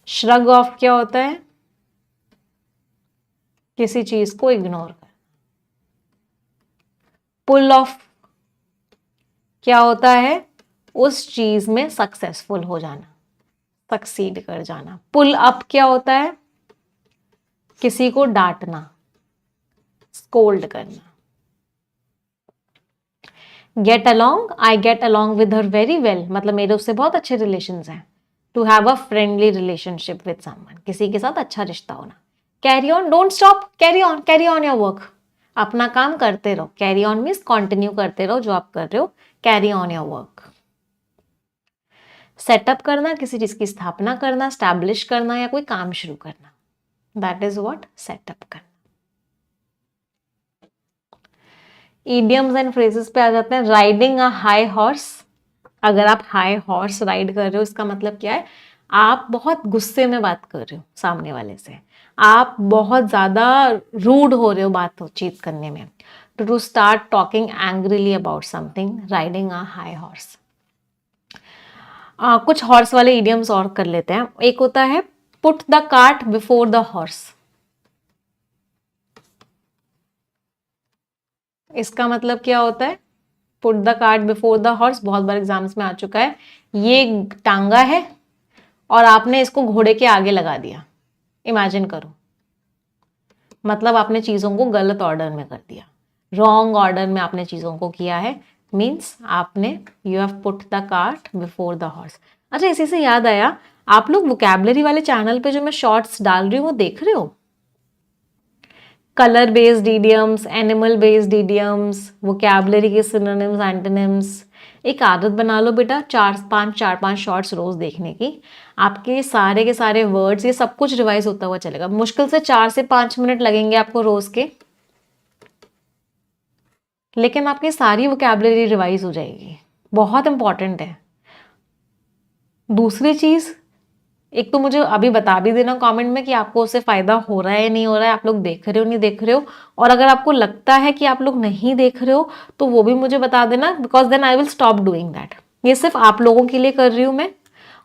श्रग ऑफ क्या होता है? किसी चीज को इग्नोर करना। पुल ऑफ क्या होता है? उस चीज में सक्सेसफुल हो जाना, सक्सीड कर जाना। पुल अप क्या होता है? किसी को डांटना, स्कोल्ड करना। Get along, I get along with her very well, मतलब मेरे उससे बहुत अच्छे रिलेशंस हैं। To have a friendly relationship with someone, किसी के साथ अच्छा रिश्ता होना। Carry on, don't stop, carry on your work, अपना काम करते रहो। कैरी ऑन मीन्स कंटिन्यू करते रहो जो आप कर रहे हो, carry on your work. Setup करना, किसी चीज की स्थापना करना, स्टैब्लिश करना या कोई काम शुरू करना, दैट इज व्हाट? सेटअप करना। इडियम्स एंड फ्रेजेस पे आ जाते हैं। राइडिंग अ हाई हॉर्स, अगर आप हाई हॉर्स राइड कर रहे हो इसका मतलब क्या है? आप बहुत गुस्से में बात कर रहे हो सामने वाले से, आप बहुत ज्यादा रूड हो रहे हो बातचीत करने में। To start talking angrily about something, riding a high horse. कुछ हॉर्स वाले इडियम्स और कर लेते हैं। एक होता है put the cart before the horse. इसका मतलब क्या होता है? Put the cart before the horse बहुत बार एग्जाम्स में आ चुका है। ये टांगा है और आपने इसको घोड़े के आगे लगा दिया, इमेजिन करो। मतलब आपने चीजों को गलत ऑर्डर में कर दिया, रॉन्ग ऑर्डर में आपने चीजों को किया है। मीन्स आपने you have put the cart before the horse. अच्छा, इसी से याद आया, आप लोग वोकैबुलरी वाले चैनल पे जो मैं शॉर्ट्स डाल रही हूँ वो देख रहे हो? Colour based idioms, animal based idioms, vocabulary के सिनोनिम्स, एंटोनिम्स। एक आदत बना लो बेटा, चार पांच शॉर्ट्स रोज देखने की। आपके सारे के सारे वर्ड्स, ये सब कुछ रिवाइज होता हुआ चलेगा। मुश्किल से 4 से 5 मिनट लगेंगे आपको रोज के, लेकिन आपकी सारी वोकैबुलरी रिवाइज हो जाएगी। बहुत इंपॉर्टेंट है। दूसरी चीज, एक तो मुझे अभी बता भी देना कमेंट में कि आपको उससे फायदा हो रहा है या नहीं हो रहा है, आप लोग देख रहे हो नहीं देख रहे हो। और अगर आपको लगता है कि आप लोग नहीं देख रहे हो तो वो भी मुझे बता देना, because then I will stop doing that. ये सिर्फ आप लोगों के लिए कर रही हूँ मैं।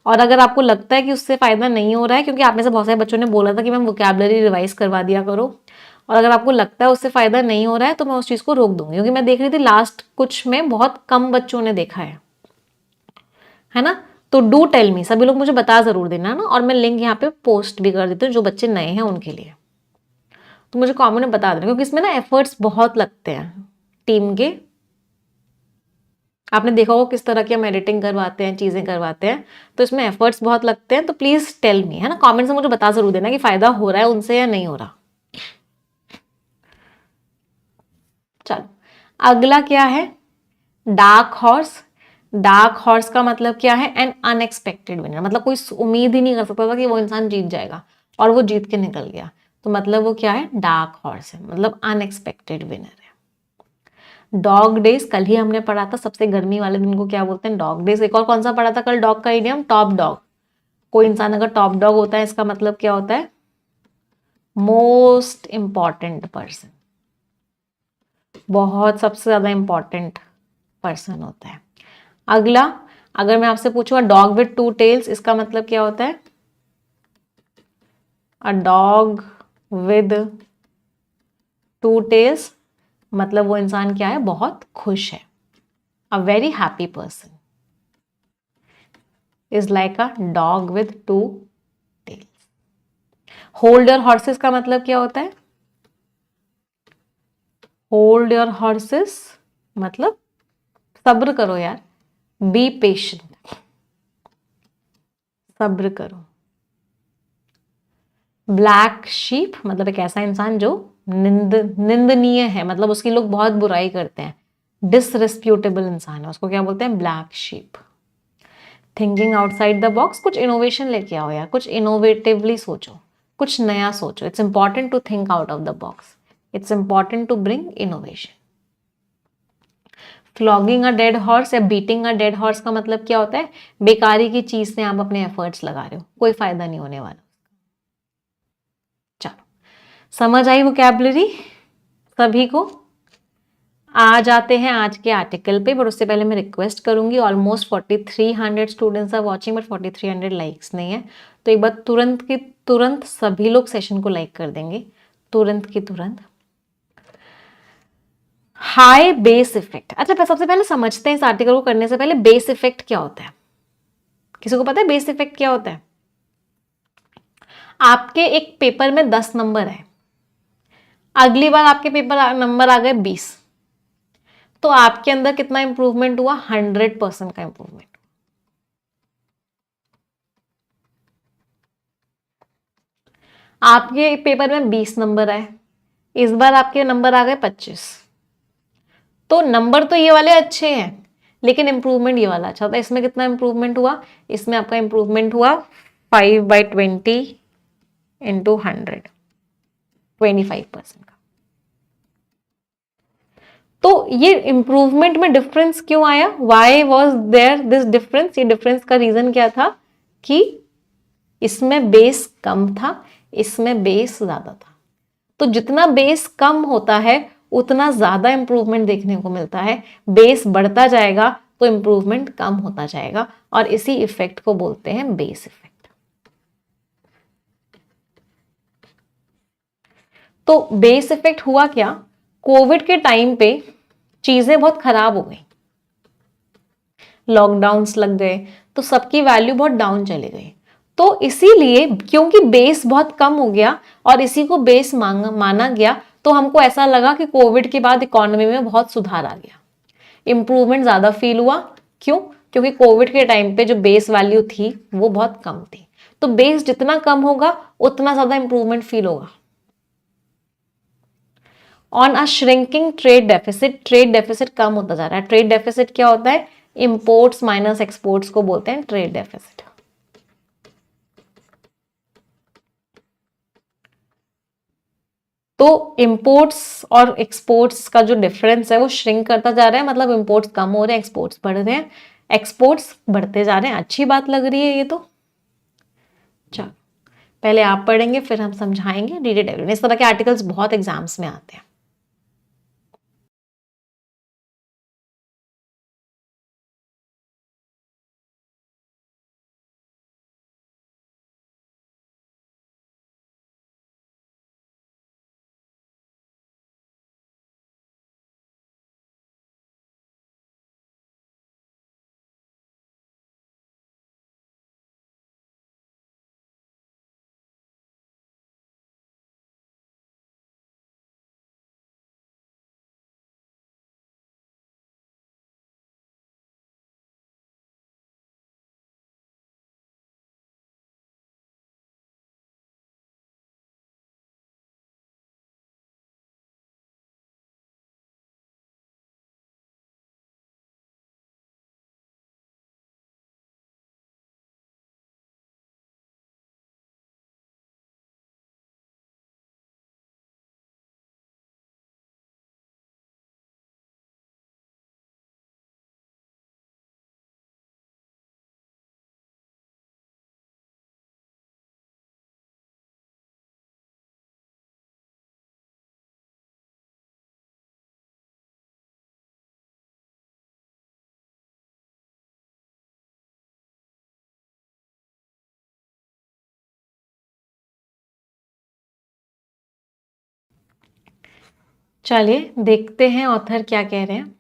और अगर आपको लगता है कि उससे फायदा नहीं हो रहा है, क्योंकि आप में से बहुत सारे बच्चों ने बोला था कि मैम वोकैबुलरी रिवाइज करवा दिया करो, और अगर आपको लगता है उससे फायदा नहीं हो रहा है तो मैं उस चीज को रोक दूंगी। क्योंकि मैं देख रही थी लास्ट कुछ में बहुत कम बच्चों ने देखा है ना। तो डू टेल मी, सभी लोग मुझे बता जरूर देना ना, और मैं लिंक यहाँ पे पोस्ट भी कर देती हूँ जो बच्चे नए हैं उनके लिए। तो मुझे कमेंट में बता देना, क्योंकि इसमें ना एफर्ट्स बहुत लगते हैं टीम के। आपने देखा होगा किस तरह की हम एडिटिंग करवाते हैं, चीजें करवाते हैं, तो इसमें एफर्ट्स बहुत लगते हैं। तो प्लीज टेल मी, है ना, कमेंट से मुझे बता जरूर देना कि फायदा हो रहा है उनसे या नहीं हो रहा। चलो, अगला क्या है? Dark horse. डार्क हॉर्स का मतलब क्या है? एन अनएक्सपेक्टेड विनर, मतलब कोई उम्मीद ही नहीं कर सकता था कि वो इंसान जीत जाएगा और वो जीत के निकल गया। तो मतलब वो क्या है? डार्क हॉर्स है, मतलब अनएक्सपेक्टेड विनर है। डॉग डेज, कल ही हमने पढ़ा था, सबसे गर्मी वाले दिन को क्या बोलते हैं? Dog days. एक और कौन सा पढ़ा था कल डॉग का इडियम? Top dog. कोई इंसान अगर टॉप डॉग होता है इसका मतलब क्या होता है? मोस्ट इंपॉर्टेंट पर्सन, बहुत सबसे ज्यादा इंपॉर्टेंट पर्सन होता है। अगला, अगर मैं आपसे पूछूंगा डॉग विद 2 टेल्स, इसका मतलब क्या होता है? अ डॉग विद 2 टेल्स, मतलब वो इंसान क्या है? बहुत खुश है। A very happy person is like a dog with 2 tails. Hold your horses का मतलब क्या होता है? होल्ड योर हॉर्सेस मतलब सब्र करो यार, बी पेशेंट, सब्र करो। ब्लैक शीप मतलब एक ऐसा इंसान जो निंदनीय है, मतलब उसकी लोग बहुत बुराई करते हैं, डिसरेस्प्यूटेबल इंसान है, उसको क्या बोलते हैं, black sheep. Thinking outside the box, कुछ इनोवेशन लेके आओ यार, कुछ इनोवेटिवली सोचो, कुछ नया सोचो। It's important to think out of the box, it's important to bring innovation. Flogging a dead horse या बीटिंग अ डेड हॉर्स का मतलब क्या होता है, बेकारी की चीज से आप अपने एफर्ट्स लगा रहे हो, कोई फायदा नहीं होने वाला। चलो, समझ आई वोकैबुलरी सभी को? आ जाते हैं आज के आर्टिकल पे, पर उससे पहले मैं रिक्वेस्ट करूंगी, almost 4300 students are watching but 4300 likes नहीं है, तो एक बार तुरंत की तुरंत सभी लोग सेशन को लाइक कर देंगे, तुरंत की तुरंत। हाई बेस इफेक्ट, अच्छा सबसे पहले समझते हैं इस आर्टिकल को करने से पहले बेस इफेक्ट क्या होता है। किसी को पता है बेस इफेक्ट क्या होता है? आपके एक पेपर में 10 नंबर है, अगली बार आपके पेपर नंबर आ गए 20, तो आपके अंदर कितना इंप्रूवमेंट हुआ? 100% का इंप्रूवमेंट। आपके पेपर में 20 नंबर आए, इस बार आपके नंबर आ गए 25, तो नंबर तो ये वाले अच्छे हैं लेकिन इंप्रूवमेंट ये वाला अच्छा था। इसमें कितना इंप्रूवमेंट हुआ? इसमें आपका इंप्रूवमेंट हुआ 5/20 इंटू 100, 25% का। तो ये इंप्रूवमेंट में डिफरेंस क्यों आया? Why was there this difference? ये डिफरेंस का रीजन क्या था कि इसमें बेस कम था, इसमें बेस ज्यादा था। तो जितना बेस कम होता है उतना ज्यादा इंप्रूवमेंट देखने को मिलता है, बेस बढ़ता जाएगा तो इंप्रूवमेंट कम होता जाएगा, और इसी इफेक्ट को बोलते हैं बेस इफेक्ट। तो बेस इफेक्ट हुआ क्या? कोविड के टाइम पे चीजें बहुत खराब हो गई, लॉकडाउन्स लग गए, तो सबकी वैल्यू बहुत डाउन चले गई। तो इसीलिए क्योंकि बेस बहुत कम हो गया और इसी को बेस माना गया, तो हमको ऐसा लगा कि कोविड के बाद इकोनॉमी में बहुत सुधार आ गया, इंप्रूवमेंट ज्यादा फील हुआ। क्यों? क्योंकि कोविड के टाइम पे जो बेस वैल्यू थी वो बहुत कम थी, तो बेस जितना कम होगा उतना ज्यादा इंप्रूवमेंट फील होगा। On a shrinking trade deficit, trade deficit कम होता जा रहा है। ट्रेड डेफिसिट क्या होता है? इंपोर्ट्स माइनस एक्सपोर्ट्स को बोलते हैं ट्रेड डेफिसिट। तो इंपोर्ट्स और एक्सपोर्ट्स का जो डिफरेंस है वो श्रिंक करता जा रहा है, मतलब इंपोर्ट्स कम हो रहे हैं, एक्सपोर्ट्स बढ़ रहे हैं, एक्सपोर्ट्स बढ़ते जा रहे हैं। अच्छी बात लग रही है ये तो। चलो, पहले आप पढ़ेंगे फिर हम समझाएंगे डीडी। इस तरह के आर्टिकल्स बहुत एग्जाम्स में आते हैं। चलिए देखते हैं ऑथर क्या कह रहे हैं।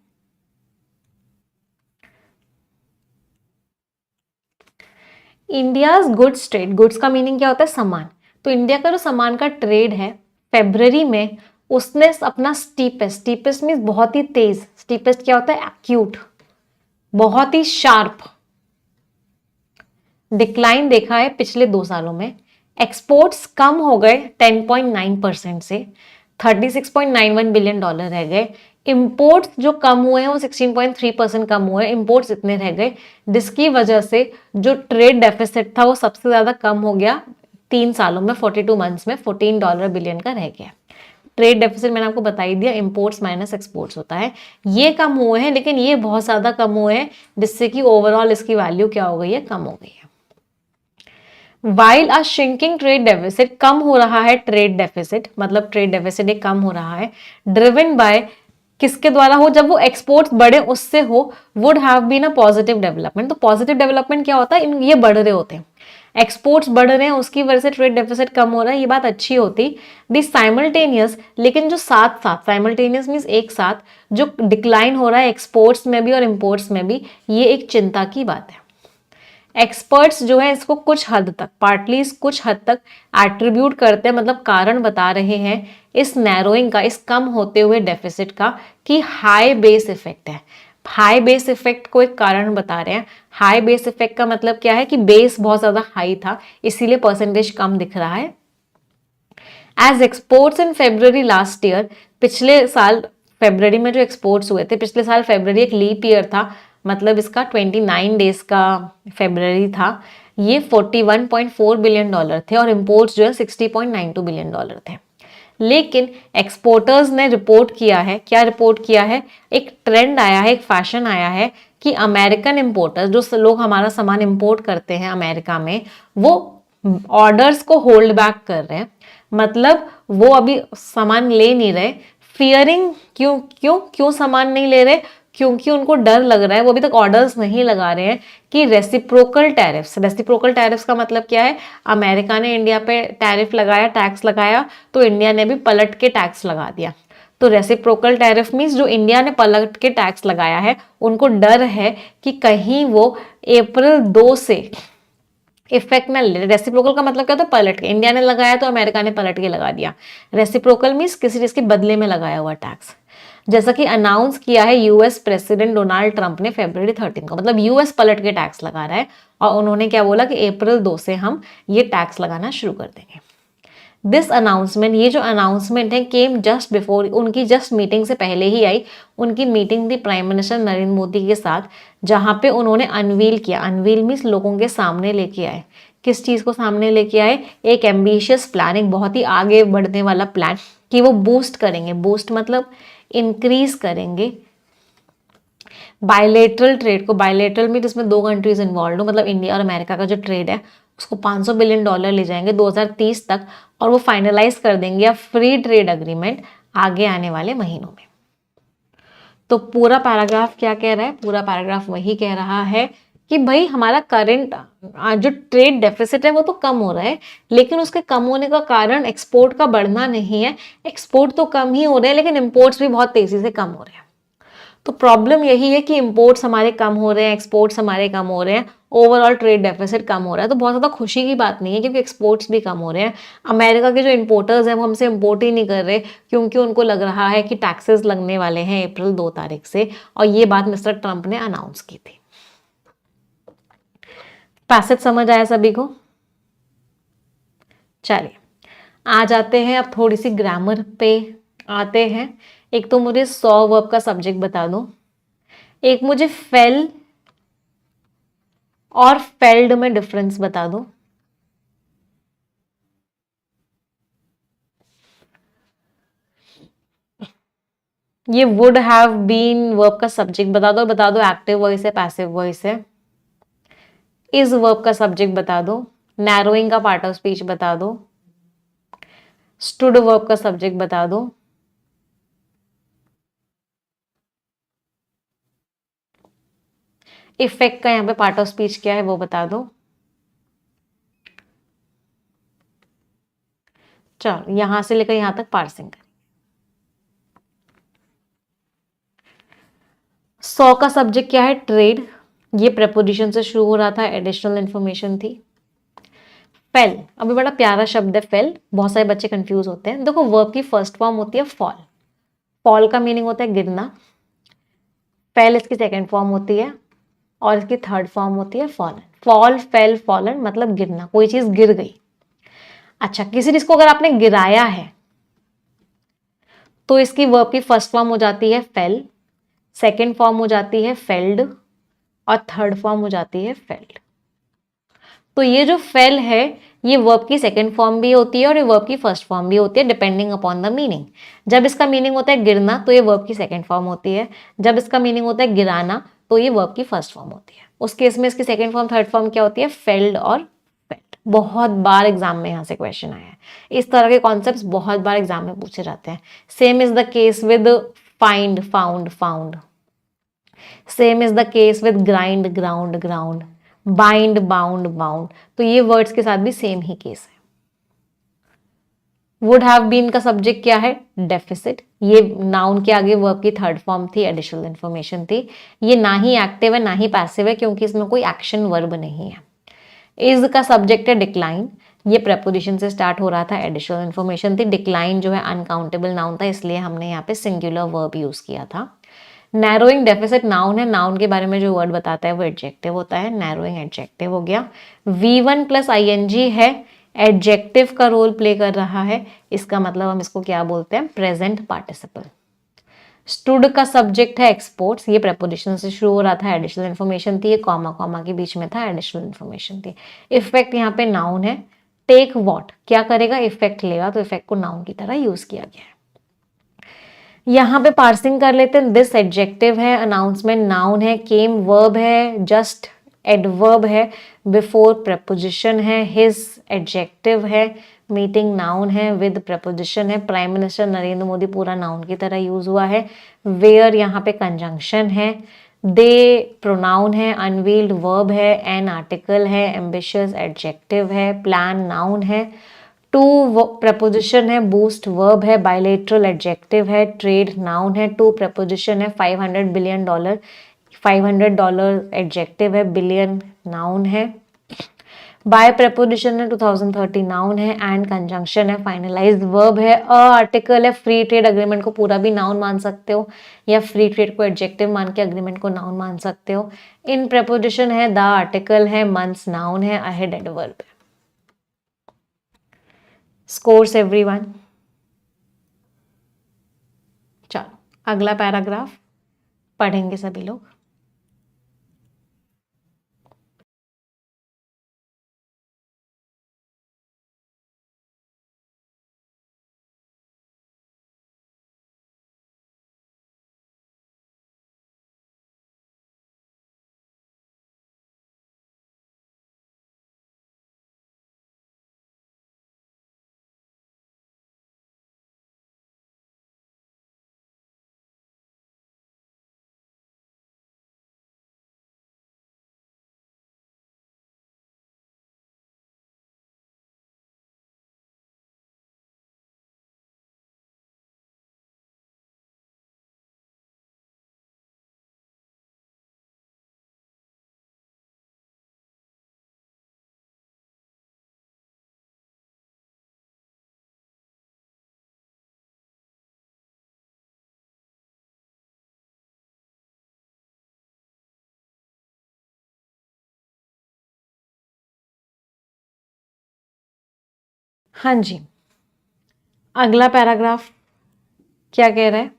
इंडियाज गुड्स ट्रेड, गुड्स का मीनिंग क्या होता है? सामान। तो इंडिया का जो सामान का ट्रेड है फरवरी में उसने अपना स्टीपेस्ट, स्टीपेस्ट मीन्स बहुत ही तेज, स्टीपेस्ट क्या होता है, एक्यूट, बहुत ही शार्प डिक्लाइन देखा है पिछले 2 सालों में। एक्सपोर्ट्स कम हो गए 10.9% से, $36.91 बिलियन रह गए। इंपोर्ट्स जो कम हुए हैं वो 16.3% कम हुए, इंपोर्ट्स इतने रह गए, जिसकी वजह से जो ट्रेड डेफिसिट था वो सबसे ज्यादा कम हो गया 3 सालों में, 42 मंथ्स में $14 बिलियन का रह गया। ट्रेड डेफिसिट मैंने आपको बता ही दिया, इंपोर्ट्स माइनस एक्सपोर्ट्स होता है। ये कम हुए हैं, लेकिन ये बहुत ज्यादा कम हुए हैं, जिससे कि ओवरऑल इसकी वैल्यू क्या हो गई है, कम हो गई है। While a shrinking trade deficit, कम हो रहा है ट्रेड डेफिसिट, मतलब ट्रेड डेफिसिट एक कम हो रहा है, ड्रिवन बाय, किसके द्वारा हो, जब वो एक्सपोर्ट्स बढ़े उससे हो, would have been a positive development. तो पॉजिटिव डेवलपमेंट क्या होता है, ये बढ़ रहे होते हैं, एक्सपोर्ट्स बढ़ रहे हैं, उसकी वजह से ट्रेड डेफिसिट कम हो रहा है, ये बात अच्छी होती। दी साइमल्टेनियस, लेकिन जो साथ साथ, साइमल्टेनियस मीन्स एक साथ, जो डिक्लाइन हो रहा है एक्सपोर्ट्स में भी और इंपोर्ट्स में भी, ये एक चिंता की बात है। एक्सपर्ट्स जो है इसको कुछ हद तक, पार्टली कुछ हद तक एट्रीब्यूट करते हैं, मतलब कारण बता रहे हैं इस नैरोइंग का, इस कम होते हुए डेफिसिट का, कि हाई बेस इफेक्ट है। हाई बेस इफेक्ट को एक कारण बता रहे हैं। हाई बेस इफेक्ट का मतलब क्या है कि बेस बहुत ज्यादा हाई था, इसीलिए परसेंटेज कम दिख रहा है। As exports in February last year, पिछले साल फेब्रुवरी में जो एक्सपोर्ट्स हुए थे, पिछले साल फेब्रुवरी एक लीप ईयर था, मतलब इसका 29 डेज का फेब्रुवरी था, ये $41.4 बिलियन थे, और इंपोर्ट्स जो है $60.92 बिलियन थे। लेकिन एक्सपोर्टर्स ने रिपोर्ट किया है, क्या रिपोर्ट किया है, एक ट्रेंड आया है, एक फैशन आया है कि अमेरिकन इंपोर्टर्स, जो लोग हमारा सामान इंपोर्ट करते हैं अमेरिका में, वो ऑर्डर्स को होल्ड बैक कर रहे हैं, मतलब वो अभी सामान ले नहीं रहे, फियरिंग, क्यों क्यों क्यों सामान नहीं ले रहे, क्योंकि उनको डर लग रहा है, वो अभी तक ऑर्डर्स नहीं लगा रहे हैं कि रेसिप्रोकल टैरिफ्स, रेसिप्रोकल टैरिफ्स का मतलब क्या है, अमेरिका ने इंडिया पे टैरिफ लगाया, टैक्स लगाया, तो इंडिया ने भी पलट के टैक्स लगा दिया। तो रेसिप्रोकल टैरिफ मीन्स जो इंडिया ने पलट के टैक्स लगाया है, उनको डर है कि कहीं वो अप्रैल 2 से इफेक्ट ना ले। रेसिप्रोकल का मतलब क्या होता है, पलट के, इंडिया ने लगाया तो अमेरिका ने पलट के लगा दिया। रेसिप्रोकल मीन्स किसी चीज के बदले में लगाया हुआ टैक्स, जैसा कि अनाउंस किया है यूएस प्रेसिडेंट डोनाल्ड ट्रंप ने February 13 को, मतलब यूएस पलट के टैक्स लगा रहा है, और उन्होंने क्या बोला कि अप्रैल 2 से हम ये टैक्स लगाना शुरू कर देंगे। दिस अनाउंसमेंट, ये जो अनाउंसमेंट है, केम जस्ट बिफोर, उनकी जस्ट मीटिंग से पहले ही आई। उनकी मीटिंग थी प्राइम मिनिस्टर नरेंद्र मोदी के साथ, जहां पे उन्होंने अनवील किया, अनवील मीन्स लोगों के सामने लेके आए। किस चीज को सामने लेके आए, एक एम्बिशियस प्लान, एक बहुत ही आगे बढ़ने वाला प्लान, कि वो बूस्ट करेंगे, बूस्ट मतलब इंक्रीज करेंगे बायलेटरल ट्रेड को। बायलेटरल में जिसमें 2 कंट्रीज इन्वॉल्व हो, मतलब इंडिया और अमेरिका का जो ट्रेड है, उसको $500 बिलियन ले जाएंगे 2030 तक, और वो फाइनलाइज कर देंगे या फ्री ट्रेड अग्रीमेंट आगे आने वाले महीनों में। तो पूरा पैराग्राफ क्या कह रहा है, पूरा पैराग्राफ वही कह रहा है कि भाई हमारा करंट जो ट्रेड डेफिसिट है वो तो कम हो रहा है, लेकिन उसके कम होने का कारण एक्सपोर्ट का बढ़ना नहीं है। एक्सपोर्ट तो कम ही हो रहे हैं, लेकिन इंपोर्ट्स भी बहुत तेजी से कम हो रहे हैं। तो प्रॉब्लम यही है कि इंपोर्ट्स हमारे कम हो रहे हैं, एक्सपोर्ट्स हमारे कम हो रहे हैं, ओवरऑल ट्रेड डेफिसिट कम हो रहा है। तो बहुत ज़्यादा खुशी की बात नहीं है, क्योंकि एक्सपोर्ट्स भी कम हो रहे हैं। अमेरिका के जो इंपोर्टर्स हैं वो हमसे इंपोर्ट ही नहीं कर रहे, क्योंकि उनको लग रहा है कि टैक्सेस लगने वाले हैं अप्रैल 2 तारीख से, और ये बात मिस्टर ट्रंप ने अनाउंस की थी। पैसेज समझ आया सभी को? चलिए आ जाते हैं, अब थोड़ी सी ग्रामर पे आते हैं। एक तो मुझे सॉ वर्ब का सब्जेक्ट बता दो, एक मुझे फेल और फेल्ड में डिफरेंस बता दो। ये वुड हैव बीन वर्ब का सब्जेक्ट बता दो, बता दो एक्टिव वॉइस है पैसिव वॉइस है। इज वर्ब का सब्जेक्ट बता दो, नैरोइंग का पार्ट ऑफ स्पीच बता दो, स्टूड वर्ब का सब्जेक्ट बता दो, इफेक्ट का यहाँ पे पार्ट ऑफ स्पीच क्या है वो बता दो। चलो यहां से लेकर यहां तक पार्सिंग करें। सॉ का सब्जेक्ट क्या है, ट्रेड, ये प्रेपोजिशन से शुरू हो रहा था, एडिशनल इंफॉर्मेशन थी। फेल, अभी बड़ा प्यारा शब्द है फेल, बहुत सारे बच्चे कंफ्यूज होते हैं। देखो वर्ब की फर्स्ट फॉर्म होती है फॉल, फॉल का मीनिंग होता है गिरना, फेल इसकी सेकंड फॉर्म होती है और इसकी थर्ड फॉर्म होती है फॉलन। फॉल, फेल, फॉलन मतलब गिरना, कोई चीज गिर गई। अच्छा, किसी चीज को अगर आपने गिराया है तो इसकी वर्ब की फर्स्ट फॉर्म हो जाती है फेल, सेकंड फॉर्म हो जाती है फेल्ड और थर्ड फॉर्म हो जाती है फेल्ड। तो ये जो फेल है ये वर्ब की सेकंड फॉर्म भी होती है और ये वर्ब की फर्स्ट फॉर्म भी होती है, डिपेंडिंग अपॉन द मीनिंग। जब इसका मीनिंग होता है गिरना तो ये वर्ब की सेकंड फॉर्म होती है, जब इसका मीनिंग होता है गिराना तो ये वर्ब की फर्स्ट फॉर्म होती है। उस केस में इसकी सेकंड फॉर्म थर्ड फॉर्म क्या होती है? फेल्ड और फेल्ड। बहुत बार एग्जाम में यहाँ से क्वेश्चन आया है, इस तरह के कॉन्सेप्ट बहुत बार एग्जाम में पूछे जाते हैं। Same is the case with find, found, found. Same is the case with grind, ground, ground, bind, bound, bound. तो ये वर्ड्स के साथ भी सेम ही केस है। वुड हैव बीन का सब्जेक्ट क्या है? डेफिसिट। ये नाउन के आगे वर्ब की थर्ड फॉर्म थी, एडिशनल इंफॉर्मेशन थी। ये ना ही एक्टिव है ना ही पैसिव है क्योंकि इसमें कोई एक्शन वर्ब नहीं है। इज का सब्जेक्ट है डिक्लाइन, ये प्रेपोजिशन से स्टार्ट हो रहा था, एडिशनल इंफॉर्मेशन थी। डिक्लाइन जो है अनकाउंटेबल नाउन था इसलिए हमने यहाँ पे सिंगुलर वर्ब यूज किया था। नैरोइंग डेफिसिट नाउन है, नाउन के बारे में जो वर्ड बताता है वो एडजेक्टिव होता है, नैरोइंग एडजेक्टिव हो गया। V1 प्लस ING है, एडजेक्टिव का रोल प्ले कर रहा है, इसका मतलब हम इसको क्या बोलते हैं? Present participle. स्टूड का सब्जेक्ट है एक्सपोर्ट्स, ये प्रेपोजिशन से शुरू हो रहा था, एडिशनल इंफॉर्मेशन थी, ये कॉमा कॉमा के बीच में था, एडिशनल इंफॉर्मेशन थी। इफेक्ट यहाँ पे नाउन है। टेक वॉट क्या करेगा? इफेक्ट लेगा, तो इफेक्ट को नाउन की तरह यूज किया गया है। यहाँ पे पार्सिंग कर लेते हैं। दिस एडजेक्टिव है, अनाउंसमेंट नाउन है, केम वर्ब है, जस्ट एडवर्ब है, बिफोर प्रेपोजिशन है, हिज एडजेक्टिव है, मीटिंग नाउन है, विद प्रेपोजिशन है, प्राइम मिनिस्टर नरेंद्र मोदी पूरा नाउन की तरह यूज हुआ है, वेयर यहाँ पे कंजंक्शन है, दे प्रोनाउन है, अनवील्ड वर्ब है, एन आर्टिकल है, एम्बिशियस एडजेक्टिव है, प्लान नाउन है, टू प्रपोजिशन है, बूस्ट वर्ब है, बायलेटरल एडजेक्टिव है, ट्रेड नाउन है, टू प्रपोजिशन है, $500 बिलियन, $500 एडजेक्टिव है, बिलियन नाउन है, बाय प्रपोजिशन है, 2030 नाउन है, एंड कंजंक्शन है, फाइनलाइज्ड वर्ब है, अ आर्टिकल है, फ्री ट्रेड एग्रीमेंट को पूरा भी नाउन मान सकते हो या फ्री ट्रेड को एडजेक्टिव मान के एग्रीमेंट को नाउन मान सकते हो। इन प्रपोजिशन है, द आर्टिकल है, मंथ्स नाउन है, अहेड एडवर्ब है। Scores everyone. चलो अगला पैराग्राफ पढ़ेंगे सभी लोग। हाँ जी, अगला पैराग्राफ क्या कह रहा है?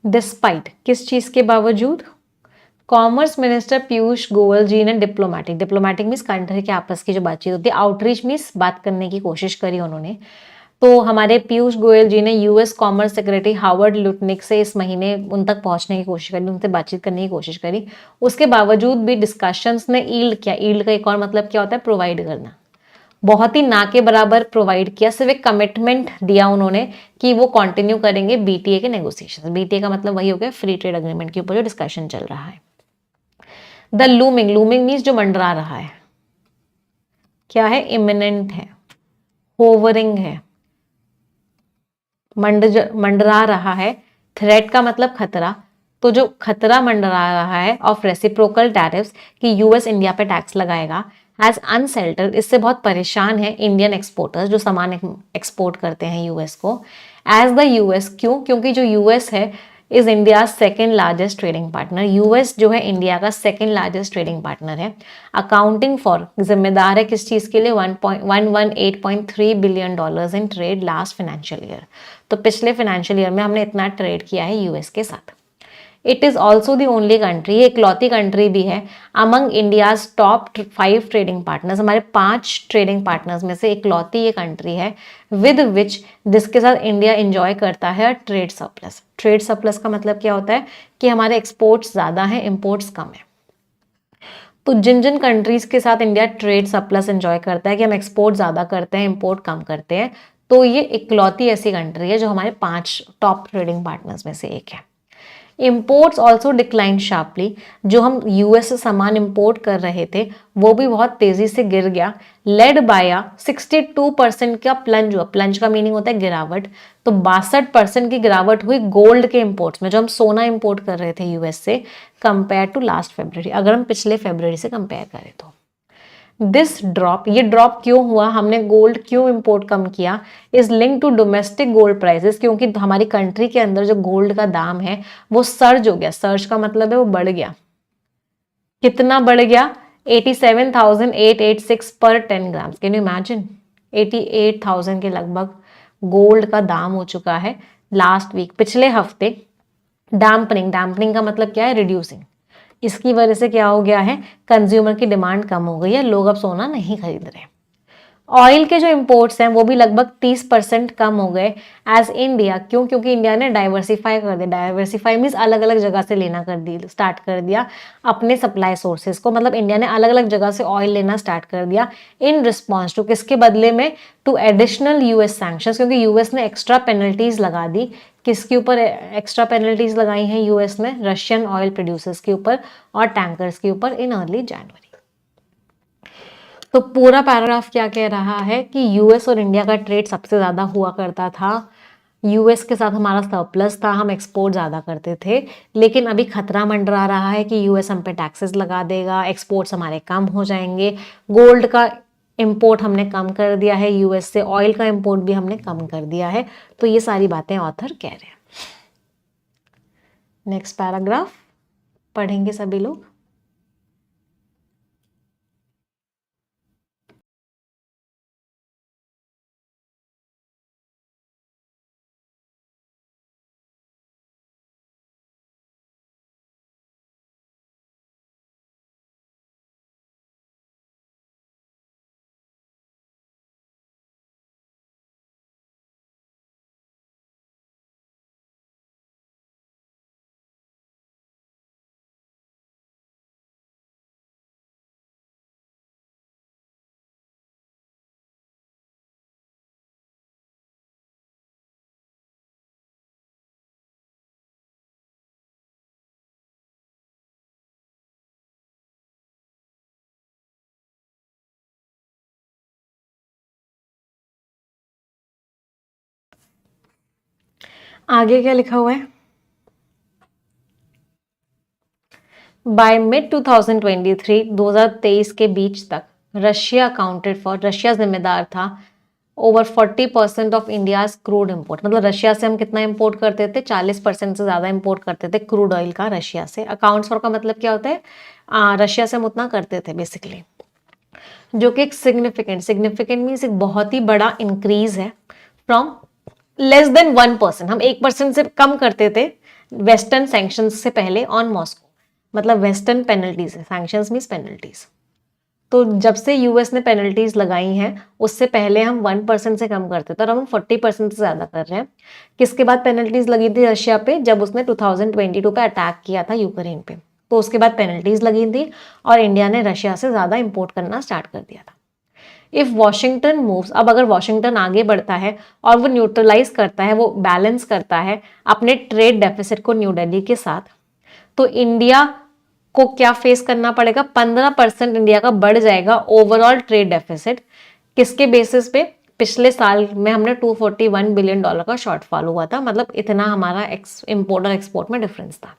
डिस्पाइट, किस चीज के बावजूद? कॉमर्स मिनिस्टर पीयूष गोयल जी ने डिप्लोमेटिक, डिप्लोमेटिक मीन्स कंट्री के आपस की जो बातचीत होती है, आउटरीच मीन्स बात करने की कोशिश करी उन्होंने। तो हमारे पीयूष गोयल जी ने US commerce secretary Harvard Lutnick से इस महीने उन तक पहुंचने की कोशिश करी, उनसे बातचीत करने की कोशिश करी। उसके बावजूद भी डिस्कशंस ने ईल्ड किया। ईल्ड का एक और मतलब क्या होता है? प्रोवाइड करना। बहुत ही ना के बराबर प्रोवाइड किया, सिर्फ एक कमिटमेंट दिया उन्होंने कि वो कंटिन्यू करेंगे बीटीए के नेगोशिएशन। बीटीए का मतलब वही हो गया फ्री ट्रेड एग्रीमेंट के ऊपर जो डिस्कशन चल रहा है। द लूमिंग, लूमिंग मीन्स जो मंडरा रहा है, क्या है? इमिनेंट है, होवरिंग है, मंडरा रहा है। थ्रेट का मतलब खतरा, तो जो खतरा मंडरा रहा है ऑफ रेसिप्रोकल टैरिफ्स कि यूएस इंडिया पे टैक्स लगाएगा, हैज अनसेल्टर्ड, इससे बहुत परेशान है इंडियन एक्सपोर्टर्स जो सामान एक्सपोर्ट करते हैं यूएस को। एज द यूएस, क्यों? क्योंकि जो यूएस है is India second largest trading partner. US जो है इंडिया का सेकेंड लार्जेस्ट ट्रेडिंग पार्टनर है। अकाउंटिंग फॉर, जिम्मेदार है किस चीज के लिए? 118.3 billion dollars in trade last financial year. तो पिछले फाइनेंशियल ईयर में हमने इतना ट्रेड किया है यूएस के साथ। It is also the only country, ये इकलौती कंट्री भी है among India's top 5 trading partners, हमारे 5 ट्रेडिंग पार्टनर्स में से इकलौती ये कंट्री है विद विच, जिसके साथ इंडिया एंजॉय करता है ट्रेड सरप्लस। ट्रेड सरप्लस का मतलब क्या होता है कि हमारे एक्सपोर्ट्स ज्यादा हैं, इंपोर्ट्स कम है। तो जिन जिन कंट्रीज के साथ इंडिया ट्रेड सरप्लस एंजॉय करता है कि हम एक्सपोर्ट ज्यादा करते हैं, इंपोर्ट कम करते हैं, तो ये इकलौती ऐसी कंट्री है जो हमारे 5 टॉप ट्रेडिंग पार्टनर्स में से एक है। इम्पोर्ट्स ऑल्सो डिक्लाइन शार्पली, जो हम यूएस से सामान इंपोर्ट कर रहे थे वो भी बहुत तेजी से गिर गया। लेड बाय 62% का प्लंज हुआ। प्लंज का मीनिंग होता है गिरावट। तो 62% की गिरावट हुई गोल्ड के इंपोर्ट्स में, जो हम सोना इंपोर्ट कर रहे थे यूएस से, कंपेयर टू लास्ट फेब्रुवरी, अगर हम पिछले फेब्रुवरी से कंपेयर करें तो। दिस ड्रॉप, ये ड्रॉप क्यों हुआ, हमने गोल्ड क्यों इंपोर्ट कम किया, is link to domestic gold prices, क्योंकि हमारी कंट्री के अंदर जो गोल्ड का दाम है वो सर्ज हो गया। सर्ज का मतलब है वो बढ़ गया। कितना बढ़ गया? 87,886 पर 10 ग्राम। Can you imagine? 88,000 के लगभग गोल्ड का दाम हो चुका है लास्ट वीक, पिछले हफ्ते। डैम्पनिंग का मतलब क्या है? रिड्यूसिंग। इसकी वजह से क्या हो गया है? कंज्यूमर की डिमांड कम हो गई है, लोग अब सोना नहीं खरीद रहे। ऑयल के जो इंपोर्ट्स हैं वो भी लगभग 30% कम हो गए एज इंडिया। क्यों? क्योंकि इंडिया ने डाइवर्सिफाई कर दिया। डाइवर्सिफाई मीन्स अलग अलग जगह से लेना स्टार्ट कर दिया अपने सप्लाई सोर्सेज को। मतलब इंडिया ने अलग अलग जगह से ऑयल लेना स्टार्ट कर दिया इन रिस्पॉन्स टू, किसके बदले में? टू एडिशनल यूएस सैंक्शंस, क्योंकि यूएस ने एक्स्ट्रा पेनल्टीज लगा दी। किसके ऊपर एक्स्ट्रा पेनल्टीज लगाई हैं यूएस ने? रशियन ऑयल प्रोड्यूसर्स के ऊपर और टैंकर्स के ऊपर इन अर्ली जनवरी। तो पूरा पैराग्राफ क्या कह रहा है कि यूएस और इंडिया का ट्रेड सबसे ज्यादा हुआ करता था। यूएस के साथ हमारा सरप्लस था, हम एक्सपोर्ट ज्यादा करते थे। लेकिन अभी खतरा मंडरा रहा है कि यूएस हम पे टैक्सेस लगा देगा, एक्सपोर्ट्स हमारे कम हो जाएंगे। गोल्ड का इंपोर्ट हमने कम कर दिया है यूएस से, ऑयल का इंपोर्ट भी हमने कम कर दिया है। तो ये सारी बातें ऑथर कह रहे हैं। नेक्स्ट पैराग्राफ पढ़ेंगे सभी लोग। आगे क्या लिखा हुआ है? बाय मिड 2023 के बीच तक रशिया अकाउंटेड फॉर, रशिया जिम्मेदार था over 40% of India's crude import. मतलब रशिया से हम कितना इंपोर्ट करते थे? 40% से ज्यादा इंपोर्ट करते थे क्रूड ऑयल का रशिया से। अकाउंट्स फॉर का मतलब क्या होता है? रशिया से हम उतना करते थे बेसिकली, जो कि एक सिग्निफिकेंट मीन्स एक बहुत ही बड़ा इंक्रीज है फ्रॉम लेस देन 1%। हम 1% से कम करते थे वेस्टर्न सैंक्शन से पहले ऑन मॉस्को। मतलब वेस्टर्न पेनल्टीज है, सैंक्शंस मीन्स पेनल्टीज। तो जब से यूएस ने पेनल्टीज लगाई हैं उससे पहले हम 1% से कम करते थे और हम 40% से ज्यादा कर रहे हैं। किसके बाद पेनल्टीज लगी थी रशिया पे? जब उसने 2022 पे अटैक किया था यूक्रेन पे, तो उसके बाद पेनल्टीज लगी थी और इंडिया ने रशिया से ज्यादा इंपोर्ट करना स्टार्ट कर दिया था। इफ वॉशिंगटन मूव्स, अब अगर वॉशिंगटन आगे बढ़ता है और वो न्यूट्रलाइज करता है, वो बैलेंस करता है अपने ट्रेड डेफिसिट को न्यू दिल्ली के साथ, तो इंडिया को क्या फेस करना पड़ेगा? 15% इंडिया का बढ़ जाएगा ओवरऑल ट्रेड डेफिसिट। किसके बेसिस पे? पिछले साल में हमने $241 बिलियन का शॉर्टफॉल हुआ था। मतलब इतना हमारा इंपोर्ट और एक्सपोर्ट में डिफरेंस था।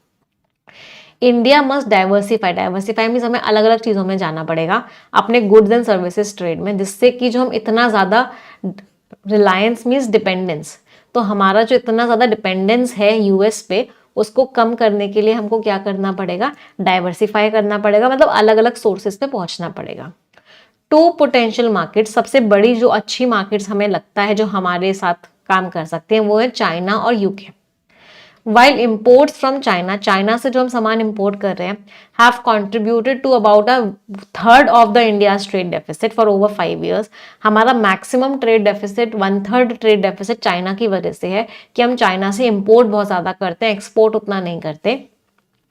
India must diversify, diversify means हमें अलग अलग चीज़ों में जाना पड़ेगा अपने गुड्स एंड सर्विसेज ट्रेड में, जिससे कि जो हम इतना ज़्यादा रिलायंस मीन्स डिपेंडेंस, तो हमारा जो इतना ज़्यादा डिपेंडेंस है यूएस पे, उसको कम करने के लिए हमको क्या करना पड़ेगा, डाइवर्सिफाई करना पड़ेगा, मतलब अलग अलग सोर्सेज पे पहुंचना पड़ेगा। टू पोटेंशियल मार्केट, सबसे बड़ी जो अच्छी मार्केट्स हमें लगता है जो हमारे साथ काम कर सकते हैं वो है चाइना और UK. While imports from China, China से जो हम सामान इम्पोर्ट कर रहे हैं, have contributed to about a third of the India's trade deficit for over 5 years। हमारा maximum trade deficit, 1/3 trade deficit China की वजह से है कि हम चाइना से इम्पोर्ट बहुत ज़्यादा करते हैं, एक्सपोर्ट उतना नहीं करते।